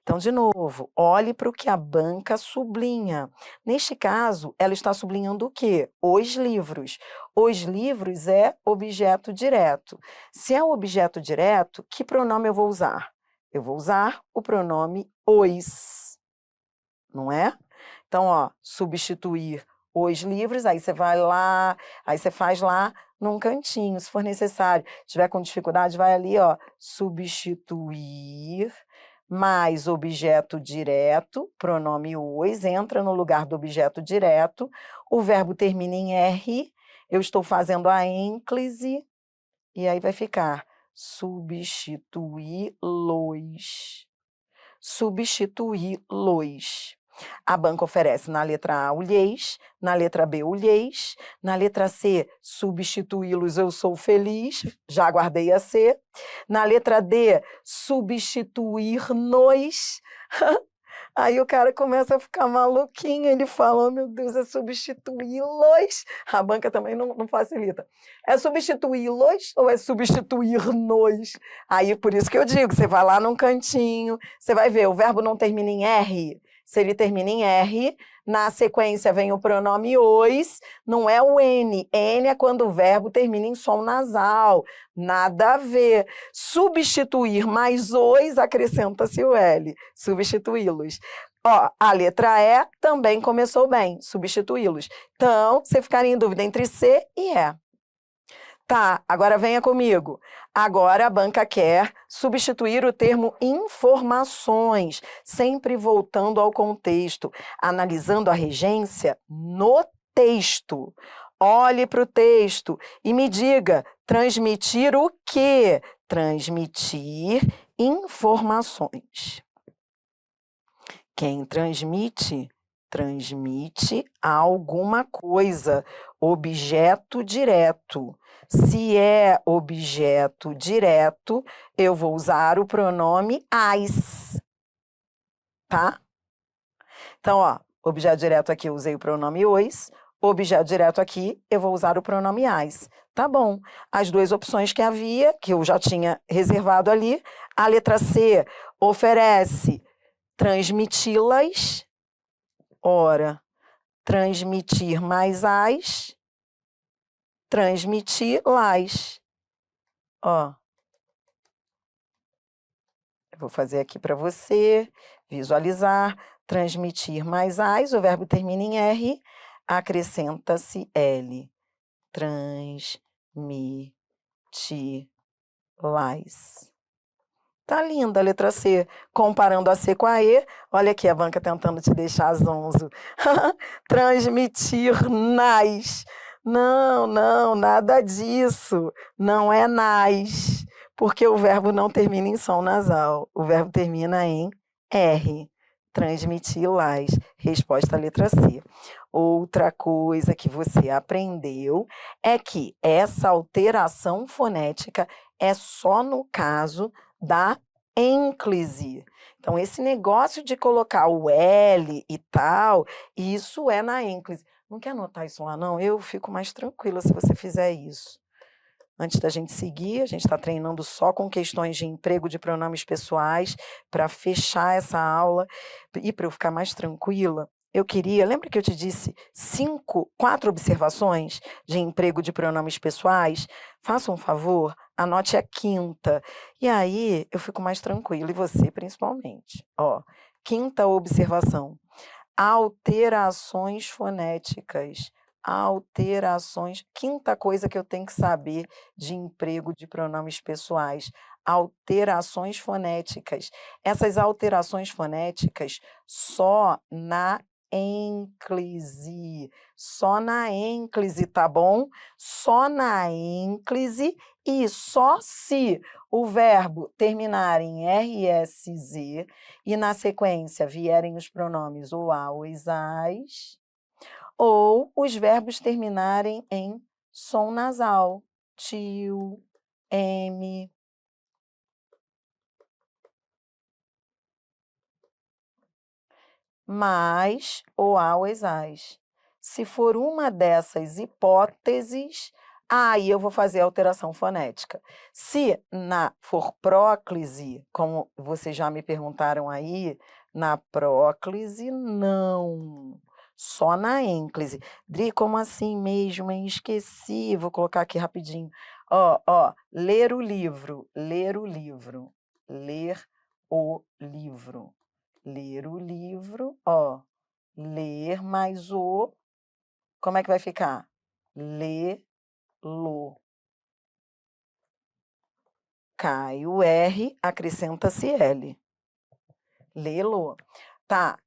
Então, de novo, olhe para o que a banca sublinha. Neste caso, ela está sublinhando o quê? Os livros. Os livros é objeto direto. Se é objeto direto, que pronome eu vou usar? Eu vou usar o pronome os, não é? Então, ó, substituir os livros, aí você vai lá, aí você faz lá num cantinho, se for necessário. Se tiver com dificuldade, vai ali, ó, substituir mais objeto direto, pronome os, entra no lugar do objeto direto, o verbo termina em R, eu estou fazendo a ênclise, e aí vai ficar substituí-los. Substituí-los. A banca oferece na letra A o lhes, na letra B o lhes, na letra C substituí-los eu sou feliz, já guardei a C, na letra D substituir-nos, aí o cara começa a ficar maluquinho, ele fala, oh meu Deus, é substituí-los, a banca também não facilita, é substituí-los ou é substituir-nos? Aí por isso que eu digo, você vai lá num cantinho, você vai ver, o verbo não termina em R, se ele termina em R, na sequência vem o pronome os, não é o N. N é quando o verbo termina em som nasal. Nada a ver. Substituir mais os, acrescenta-se o L. Substituí-los. Ó, a letra E também começou bem. Substituí-los. Então, você ficaria em dúvida entre C e E. Tá, agora venha comigo. Agora a banca quer substituir o termo informações, sempre voltando ao contexto, analisando a regência no texto. Olhe para o texto e me diga, transmitir o quê? Transmitir informações. Quem transmite, transmite alguma coisa, objeto direto. Se é objeto direto, eu vou usar o pronome as, tá? Então, ó, objeto direto aqui eu usei o pronome os, objeto direto aqui eu vou usar o pronome as. Tá bom. As 2 opções que havia, que eu já tinha reservado ali, a letra C oferece transmiti-las, ora, transmitir mais as, transmiti-las. Ó, eu vou fazer aqui para você visualizar, transmitir mais as, o verbo termina em R, acrescenta-se L. Transmiti-las. Tá linda a letra C. Comparando a C com a E, olha aqui a banca tentando te deixar zonzo. Transmitir nas. Não, nada disso. Não é nas, porque o verbo não termina em som nasal. O verbo termina em R. Transmiti-las. Resposta à letra C. Outra coisa que você aprendeu é que essa alteração fonética é só no caso da ênclise. Então, esse negócio de colocar o L e tal, isso é na ênclise. Não quer anotar isso lá, não? Eu fico mais tranquila se você fizer isso. Antes da gente seguir, a gente está treinando só com questões de emprego de pronomes pessoais para fechar essa aula e para eu ficar mais tranquila. Eu queria, lembra que eu te disse 4 observações de emprego de pronomes pessoais? Faça um favor, anote a 5ª. E aí eu fico mais tranquila, e você principalmente. Ó, 5ª observação: alterações fonéticas. Alterações. 5ª coisa que eu tenho que saber de emprego de pronomes pessoais: alterações fonéticas. Essas alterações fonéticas só na ênclise. Só na ênclise, tá bom? Só na ênclise e só se o verbo terminar em RSZ e na sequência vierem os pronomes ou a, ou as, ou os verbos terminarem em som nasal, tio, m. Mais ou a, ou as. Se for uma dessas hipóteses, aí eu vou fazer a alteração fonética. Se for próclise, como vocês já me perguntaram aí, na próclise, não. Só na ênclise. Dri, como assim mesmo, hein? Esqueci. Vou colocar aqui rapidinho. Ó, ler o livro, ler o livro, ler o livro. Ler o livro, ó. Ler mais o. Como é que vai ficar? Lê-lo. Cai o R, acrescenta-se L. Lê-lo. Tá.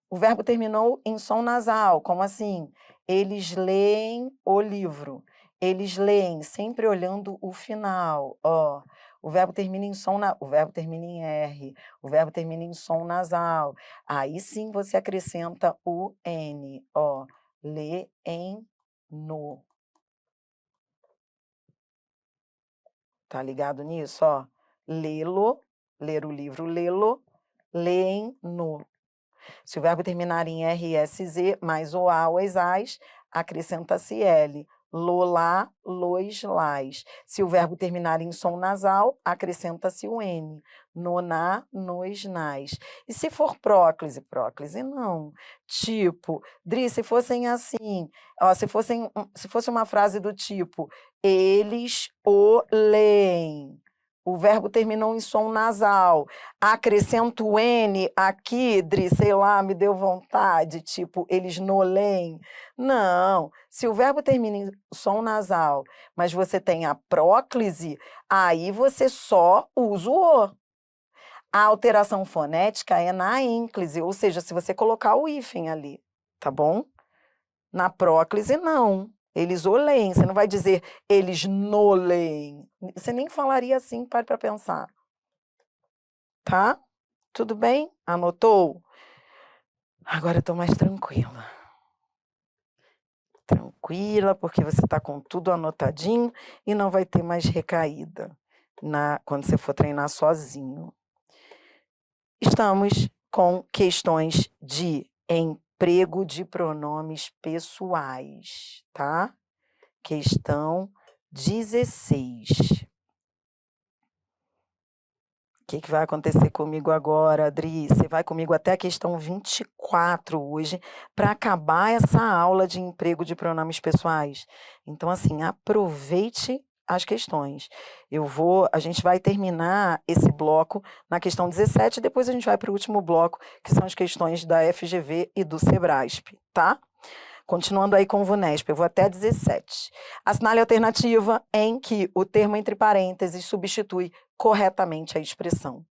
O verbo terminou em som nasal. Como assim? Eles leem o livro. Eles leem, sempre olhando o final. Ó, o verbo termina em o verbo termina em R. O verbo termina em som nasal. Aí sim você acrescenta o N. Ó, lê em no. Tá ligado nisso? Ó, lê-lo, ler o livro, lê-lo, leem no. Se o verbo terminar em RSZ, mais o a, ou as, acrescenta-se L. Lolá, lois, lás. Se o verbo terminar em som nasal, acrescenta-se o N. Noná, nos, nas. E se for próclise? Próclise não. Tipo, Dri, se fossem assim, ó, se fosse uma frase do tipo, eles o leem. O verbo terminou em som nasal. Acrescento o N aqui, Dri, sei lá, me deu vontade, tipo, eles no leem. Não, se o verbo termina em som nasal, mas você tem a próclise, aí você só usa o O. A alteração fonética é na ênclise, ou seja, se você colocar o hífen ali, tá bom? Na próclise, não. Eles o leem, você não vai dizer eles no leem. Você nem falaria assim, pare para pensar. Tá? Tudo bem? Anotou? Agora eu estou mais tranquila. Tranquila, porque você está com tudo anotadinho e não vai ter mais recaída quando você for treinar sozinho. Estamos com questões de emprego de pronomes pessoais, tá? Questão 16. O que vai acontecer comigo agora, Adri? Você vai comigo até a questão 24 hoje, para acabar essa aula de emprego de pronomes pessoais. Então, assim, aproveite as questões. A gente vai terminar esse bloco na questão 17, e depois a gente vai para o último bloco, que são as questões da FGV e do Sebrasp, tá? Continuando aí com o VUNESP, eu vou até 17. Assinale a alternativa em que o termo entre parênteses substitui corretamente a expressão.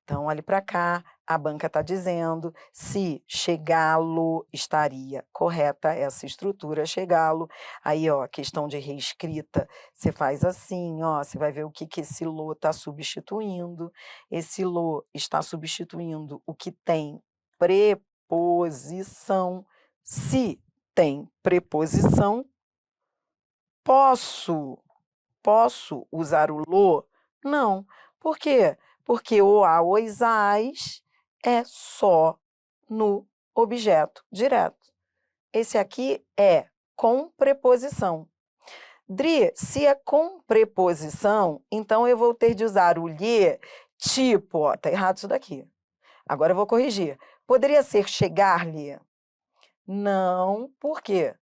Então, olhe para cá, a banca está dizendo se chegá-lo estaria correta essa estrutura, chegá-lo. Aí, ó, questão de reescrita, você faz assim, ó, você vai ver o que esse lo está substituindo. Esse lo está substituindo o que tem preposição. Se tem preposição, posso usar o lo? Não. Por quê? Porque o a, os, as é só no objeto direto. Esse aqui é com preposição. Dri, se é com preposição, então eu vou ter de usar o lhe, tipo, ó, tá errado isso daqui. Agora eu vou corrigir. Poderia ser chegar-lhe? Não, por quê?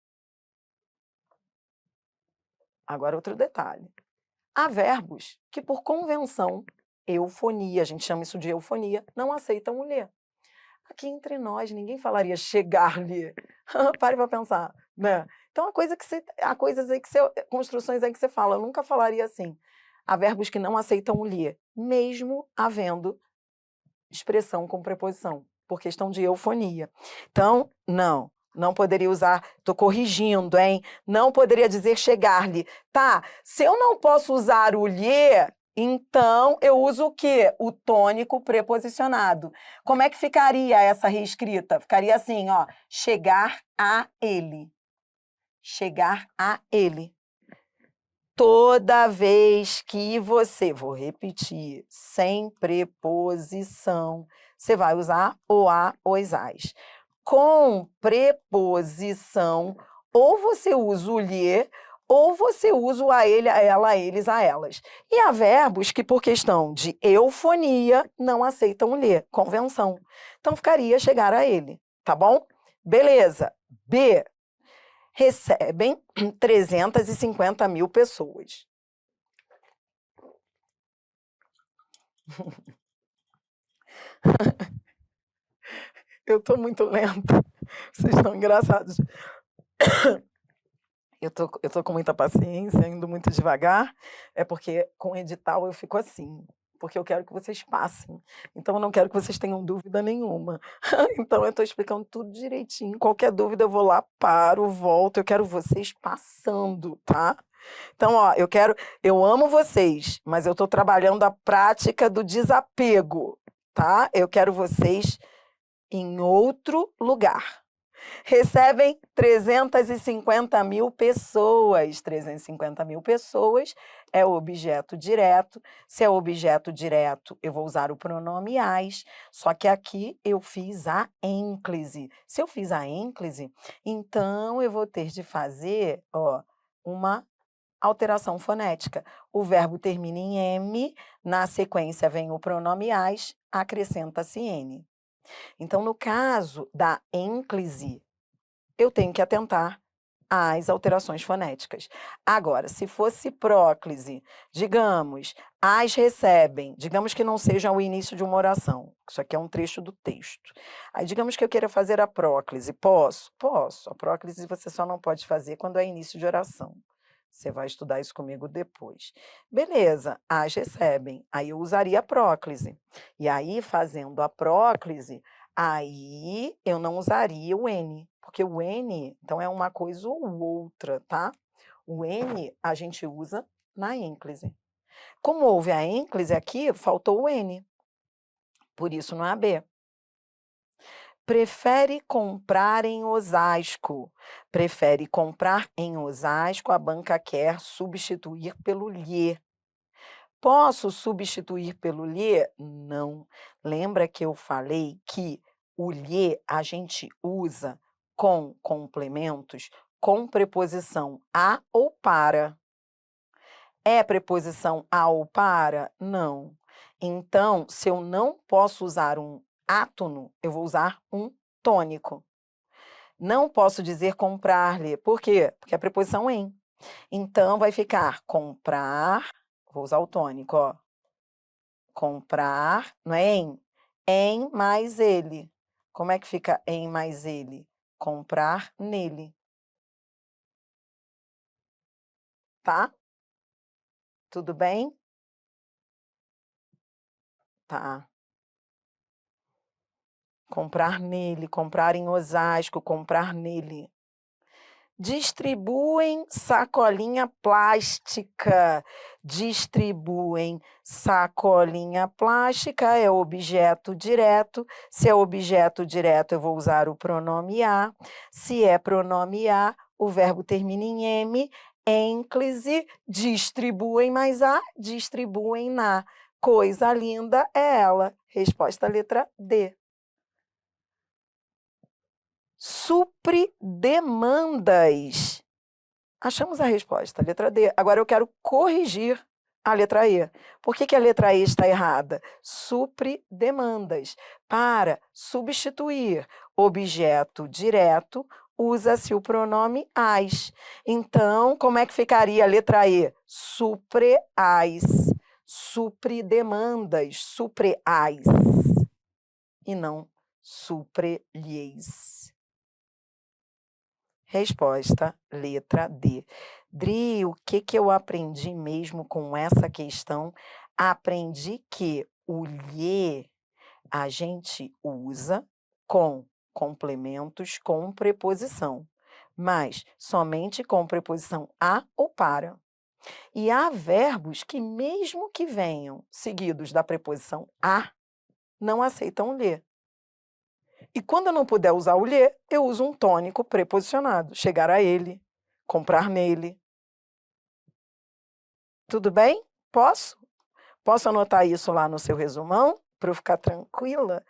Agora outro detalhe. Há verbos que, por convenção, eufonia, a gente chama isso de eufonia, não aceitam o lhe. Aqui entre nós, ninguém falaria chegar-lhe. Pare para pensar, né? Então, há coisas aí que construções aí que você fala, eu nunca falaria assim. Há verbos que não aceitam o lhe, mesmo havendo expressão com preposição, por questão de eufonia. Então, não poderia usar, estou corrigindo, hein? Não poderia dizer chegar-lhe. Tá, se eu não posso usar o lhe, então eu uso o quê? O tônico preposicionado. Como é que ficaria essa reescrita? Ficaria assim, ó, chegar a ele. Chegar a ele. Toda vez que você, vou repetir, sem preposição, você vai usar o a, os, as. Com preposição, ou você usa o lhe, ou você usa o a ele, a ela, a eles, a elas. E há verbos que, por questão de eufonia, não aceitam o lhe, convenção. Então, ficaria chegar a ele, tá bom? Beleza. B. Recebem 350 mil pessoas. Eu estou muito lenta. Vocês estão engraçados. Eu tô com muita paciência, indo muito devagar. É porque com o edital eu fico assim. Porque eu quero que vocês passem. Então eu não quero que vocês tenham dúvida nenhuma. Então eu estou explicando tudo direitinho. Qualquer dúvida eu vou lá, paro, volto. Eu quero vocês passando, tá? Então, ó, eu amo vocês, mas eu estou trabalhando a prática do desapego, tá? Eu quero vocês em outro lugar. Recebem 350 mil pessoas. 350 mil pessoas é o objeto direto. Se é o objeto direto, eu vou usar o pronome as, só que aqui eu fiz a ênclise. Se eu fiz a ênclise, então eu vou ter de fazer, ó, uma alteração fonética. O verbo termina em M, na sequência vem o pronome as, acrescenta-se N. Então, no caso da ênclise, eu tenho que atentar às alterações fonéticas. Agora, se fosse próclise, digamos, as recebem, digamos que não seja o início de uma oração, isso aqui é um trecho do texto. Aí, digamos que eu queira fazer a próclise, posso? Posso. A próclise você só não pode fazer quando é início de oração. Você vai estudar isso comigo depois. Beleza, as recebem. Aí eu usaria a próclise. E aí, fazendo a próclise, aí eu não usaria o N, porque o N, então, é uma coisa ou outra, tá? O N a gente usa na ênclise. Como houve a ênclise aqui, faltou o N. Por isso não é a B. Prefere comprar em Osasco. Prefere comprar em Osasco, a banca quer substituir pelo lhe. Posso substituir pelo lhe? Não. Lembra que eu falei que o lhe a gente usa com complementos com preposição a ou para. É preposição a ou para? Não. Então, se eu não posso usar um átono, eu vou usar um tônico. Não posso dizer comprar-lhe. Por quê? Porque é a preposição em. Então, vai ficar comprar, vou usar o tônico, ó. Comprar, não é em mais ele. Como é que fica em mais ele? Comprar nele. Tá? Tudo bem? Tá. Comprar nele, comprar em Osasco, comprar nele. Distribuem sacolinha plástica. Distribuem sacolinha plástica é objeto direto. Se é objeto direto, eu vou usar o pronome a. Se é pronome a, o verbo termina em M. Ênclise, distribuem mais a, distribuem na. Coisa linda é ela. Resposta letra D. supre demandas. Achamos a resposta, letra D. Agora eu quero corrigir a letra E. Por que a letra E está errada? Supre demandas. Para substituir objeto direto, usa-se o pronome as. Então, como é que ficaria a letra E? Supre as. Supre demandas. Supre as. E não supre-lhes. Resposta, letra D. Dri, o que eu aprendi mesmo com essa questão? Aprendi que o lhe a gente usa com complementos com preposição, mas somente com preposição a ou para. E há verbos que, mesmo que venham seguidos da preposição a, não aceitam lhe. E quando eu não puder usar o lhe, eu uso um tônico preposicionado. Chegar a ele, comprar nele. Tudo bem? Posso? Posso anotar isso lá no seu resumão, para eu ficar tranquila?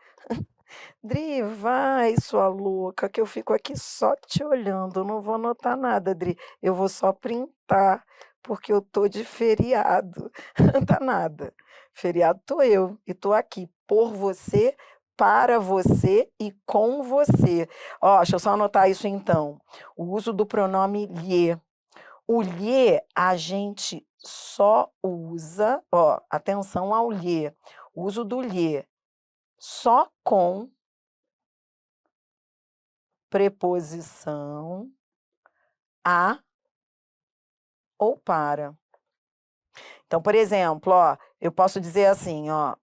Dri, vai, sua louca, que eu fico aqui só te olhando. Eu não vou anotar nada, Dri. Eu vou só printar, porque eu tô de feriado. Tá nada. Feriado tô eu, e tô aqui por você, para você e com você. Ó, deixa eu só anotar isso então. O uso do pronome lhe. O lhe a gente só usa, ó, atenção ao lhe. O uso do lhe só com preposição a ou para. Então, por exemplo, ó, eu posso dizer assim, ó,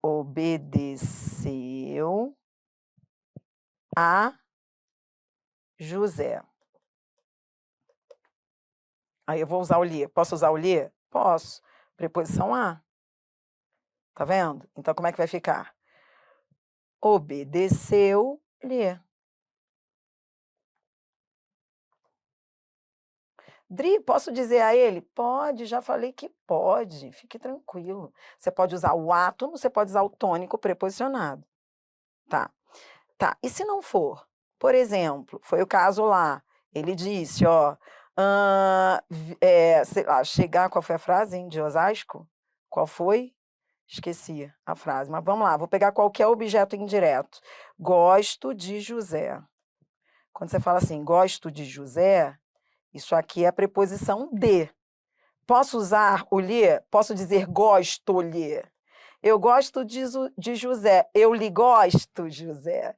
obedeceu a José. Aí eu vou usar o lhe. Posso usar o lhe? Posso. Preposição a. Tá vendo? Então, como é que vai ficar? Obedeceu-lhe. Dri, posso dizer a ele? Pode, já falei que pode. Fique tranquilo. Você pode usar o átomo, você pode usar o tônico preposicionado. Tá. Tá. E se não for? Por exemplo, foi o caso lá. Ele disse, ó, sei lá, chegar, qual foi a frase, hein, de Osasco? Qual foi? Esqueci a frase, mas vamos lá, vou pegar qualquer objeto indireto. Gosto de José. Quando você fala assim, gosto de José, isso aqui é a preposição de. Posso usar o lhe? Posso dizer gosto-lhe? Eu gosto de José. Eu lhe gosto, José.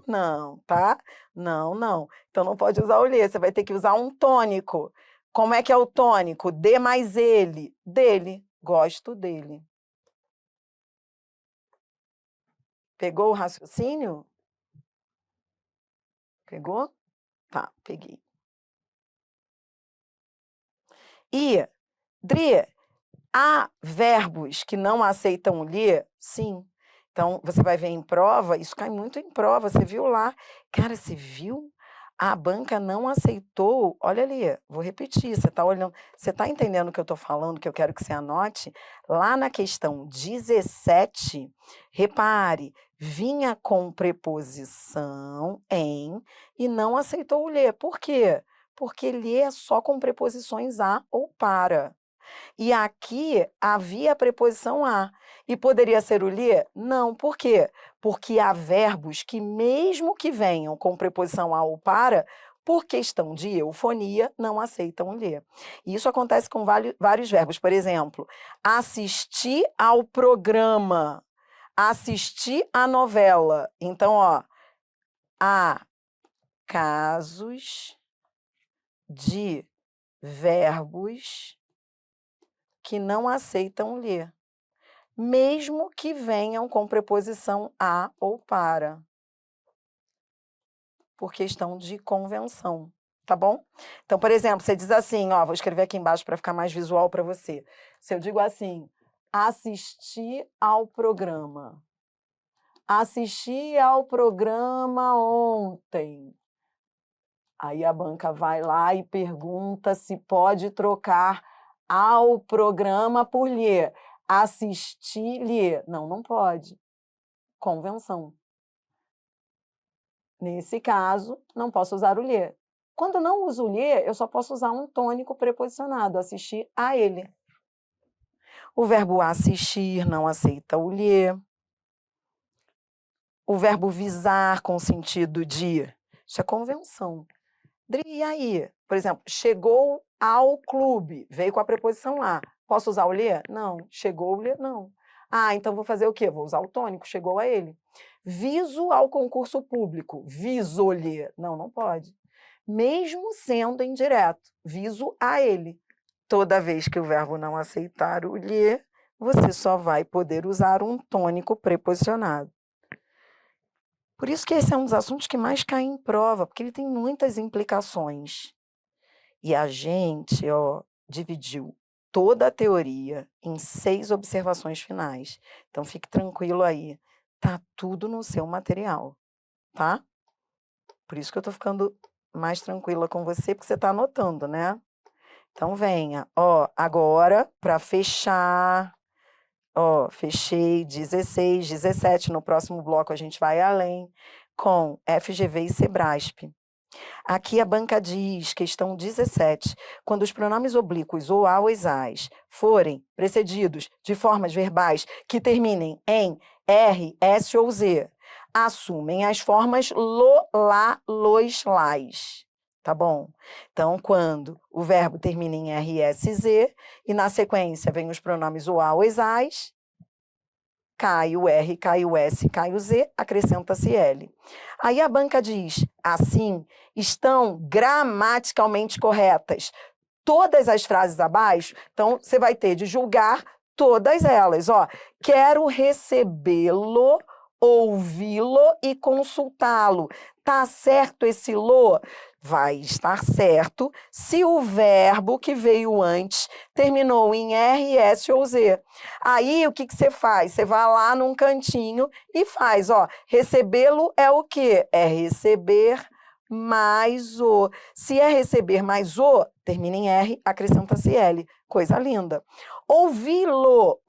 Não, tá? Não, não. Então não pode usar o lhe, você vai ter que usar um tônico. Como é que é o tônico? De mais ele. Dele. Gosto dele. Pegou o raciocínio? Pegou? Tá, peguei. E, Dri, há verbos que não aceitam o lhe? Sim. Então, você vai ver em prova, isso cai muito em prova, você viu lá. Cara, você viu? A banca não aceitou. Olha ali, vou repetir, você está olhando, você está entendendo o que eu estou falando, que eu quero que você anote? Lá na questão 17, repare, vinha com preposição em e não aceitou o lhe. Por quê? Porque lhe é só com preposições a ou para. E aqui havia a preposição a. E poderia ser o lhe? Não. Por quê? Porque há verbos que, mesmo que venham com preposição a ou para, por questão de eufonia, não aceitam o lhe. E isso acontece com vários verbos. Por exemplo, assistir ao programa, assistir à novela. Então, ó, há casos de verbos que não aceitam lhe, mesmo que venham com preposição a ou para, por questão de convenção, tá bom? Então, por exemplo, você diz assim, ó, vou escrever aqui embaixo para ficar mais visual para você. Se eu digo assim, assisti ao programa. Assisti ao programa ontem. Aí a banca vai lá e pergunta se pode trocar ao programa por lhe. Assistir-lhe. Não, não pode. Convenção. Nesse caso, não posso usar o lhe. Quando não uso o lhe, eu só posso usar um tônico preposicionado, assistir a ele. O verbo assistir não aceita o lhe. O verbo visar com sentido de... Isso é convenção. E aí? Por exemplo, chegou ao clube, veio com a preposição a. Posso usar o lhe? Não. Chegou o lhe? Não. Ah, então vou fazer o quê? Vou usar o tônico, chegou a ele. Viso ao concurso público, viso-lhe. Não, não pode. Mesmo sendo indireto, viso a ele. Toda vez que o verbo não aceitar o lhe, você só vai poder usar um tônico preposicionado. Por isso que esse é um dos assuntos que mais cai em prova, porque ele tem muitas implicações. E a gente, dividiu toda a teoria em 6 observações finais. Então, fique tranquilo aí. Tá tudo no seu material, tá? Por isso que eu estou ficando mais tranquila com você, porque você está anotando, né? Então, venha. Agora, para fechar... fechei 16, 17. No próximo bloco a gente vai além com FGV e Sebrasp. Aqui a banca diz, questão 17, quando os pronomes oblíquos ou a ou as forem precedidos de formas verbais que terminem em R, S ou Z, assumem as formas lo, lá, los, lás. Tá bom? Então, quando o verbo termina em R, S, Z, e na sequência vem os pronomes o a ou as, cai o R, cai o S, cai o Z, acrescenta-se L. Aí a banca diz, assim, estão gramaticalmente corretas todas as frases abaixo, então você vai ter de julgar todas elas. Quero recebê-lo, ouvi-lo e consultá-lo. Tá certo esse lo? Vai estar certo se o verbo que veio antes terminou em R, S ou Z. Aí, o que você faz? Você vai lá num cantinho e faz, recebê-lo é o quê? É receber mais o. Se é receber mais o, termina em R, acrescenta-se L. Coisa linda. Ouvi-lo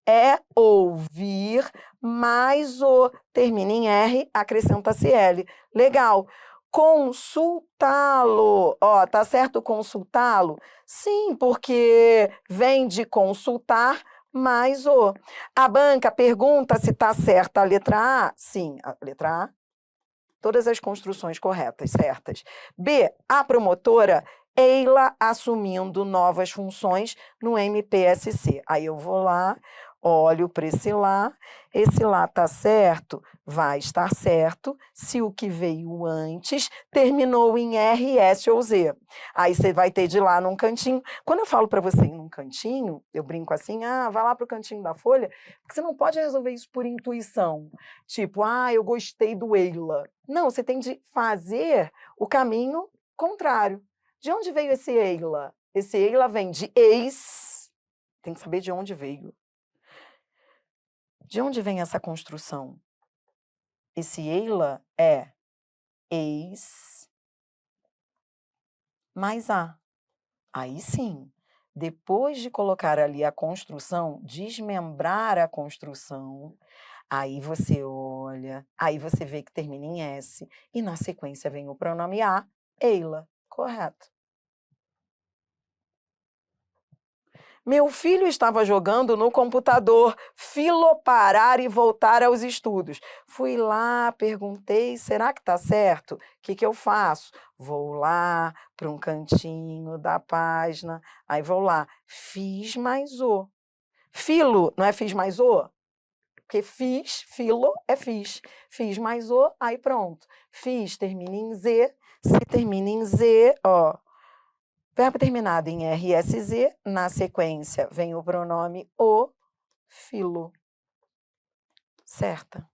é ouvir mais o, termina em R, acrescenta-se L. Legal. Consultá-lo. Tá certo consultá-lo? Sim, porque vem de consultar mais o. A banca pergunta se está certa a letra A. Sim, a letra A. Todas as construções corretas, certas. B, a promotora, Eila assumindo novas funções no MPSC. Aí eu vou lá, olho para esse lá está certo? Vai estar certo se o que veio antes terminou em R, S ou Z. Aí você vai ter de ir lá num cantinho. Quando eu falo para você ir num cantinho, eu brinco assim, vai lá para o cantinho da folha, porque você não pode resolver isso por intuição. Tipo, eu gostei do Eila. Não, você tem de fazer o caminho contrário. De onde veio esse Eila? Esse Eila vem de ex. Tem que saber de onde veio. De onde vem essa construção? Esse Eila é ex mais a. Aí sim, depois de colocar ali a construção, desmembrar a construção, aí você olha, aí você vê que termina em S, e na sequência vem o pronome a, Eila. Correto. Meu filho estava jogando no computador, parar e voltar aos estudos. Fui lá, perguntei, será que está certo? O que eu faço? Vou lá para um cantinho da página, aí vou lá, fiz mais o. Filo, não é fiz mais o? Porque filo é fiz. Fiz mais o, aí pronto. Fiz termina em Z, se termina em Z, verbo terminado em RSZ, na sequência vem o pronome o, filo. Certa.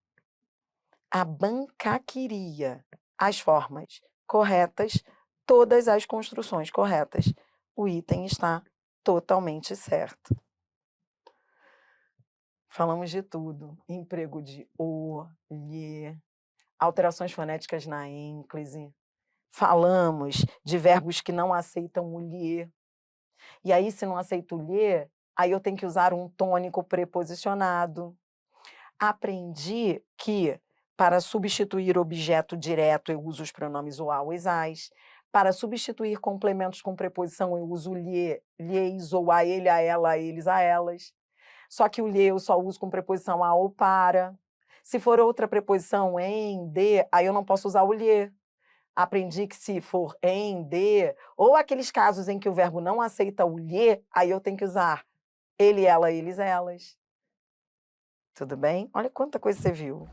A banca queria as formas corretas, todas as construções corretas. O item está totalmente certo. Falamos de tudo. Emprego de o, lhe, alterações fonéticas na ênclise. Falamos de verbos que não aceitam o lhe. E aí, se não aceita o lhe, aí eu tenho que usar um tônico preposicionado. Aprendi que, para substituir objeto direto, eu uso os pronomes o, a, o, as. Para substituir complementos com preposição, eu uso o lhe, lhes, ou a ele, a ela, a eles, a elas. Só que o lhe eu só uso com preposição a ou para. Se for outra preposição, em, de, aí eu não posso usar o lhe. Aprendi que se for em, de, ou aqueles casos em que o verbo não aceita o lhe, aí eu tenho que usar ele, ela, eles, elas. Tudo bem? Olha quanta coisa você viu.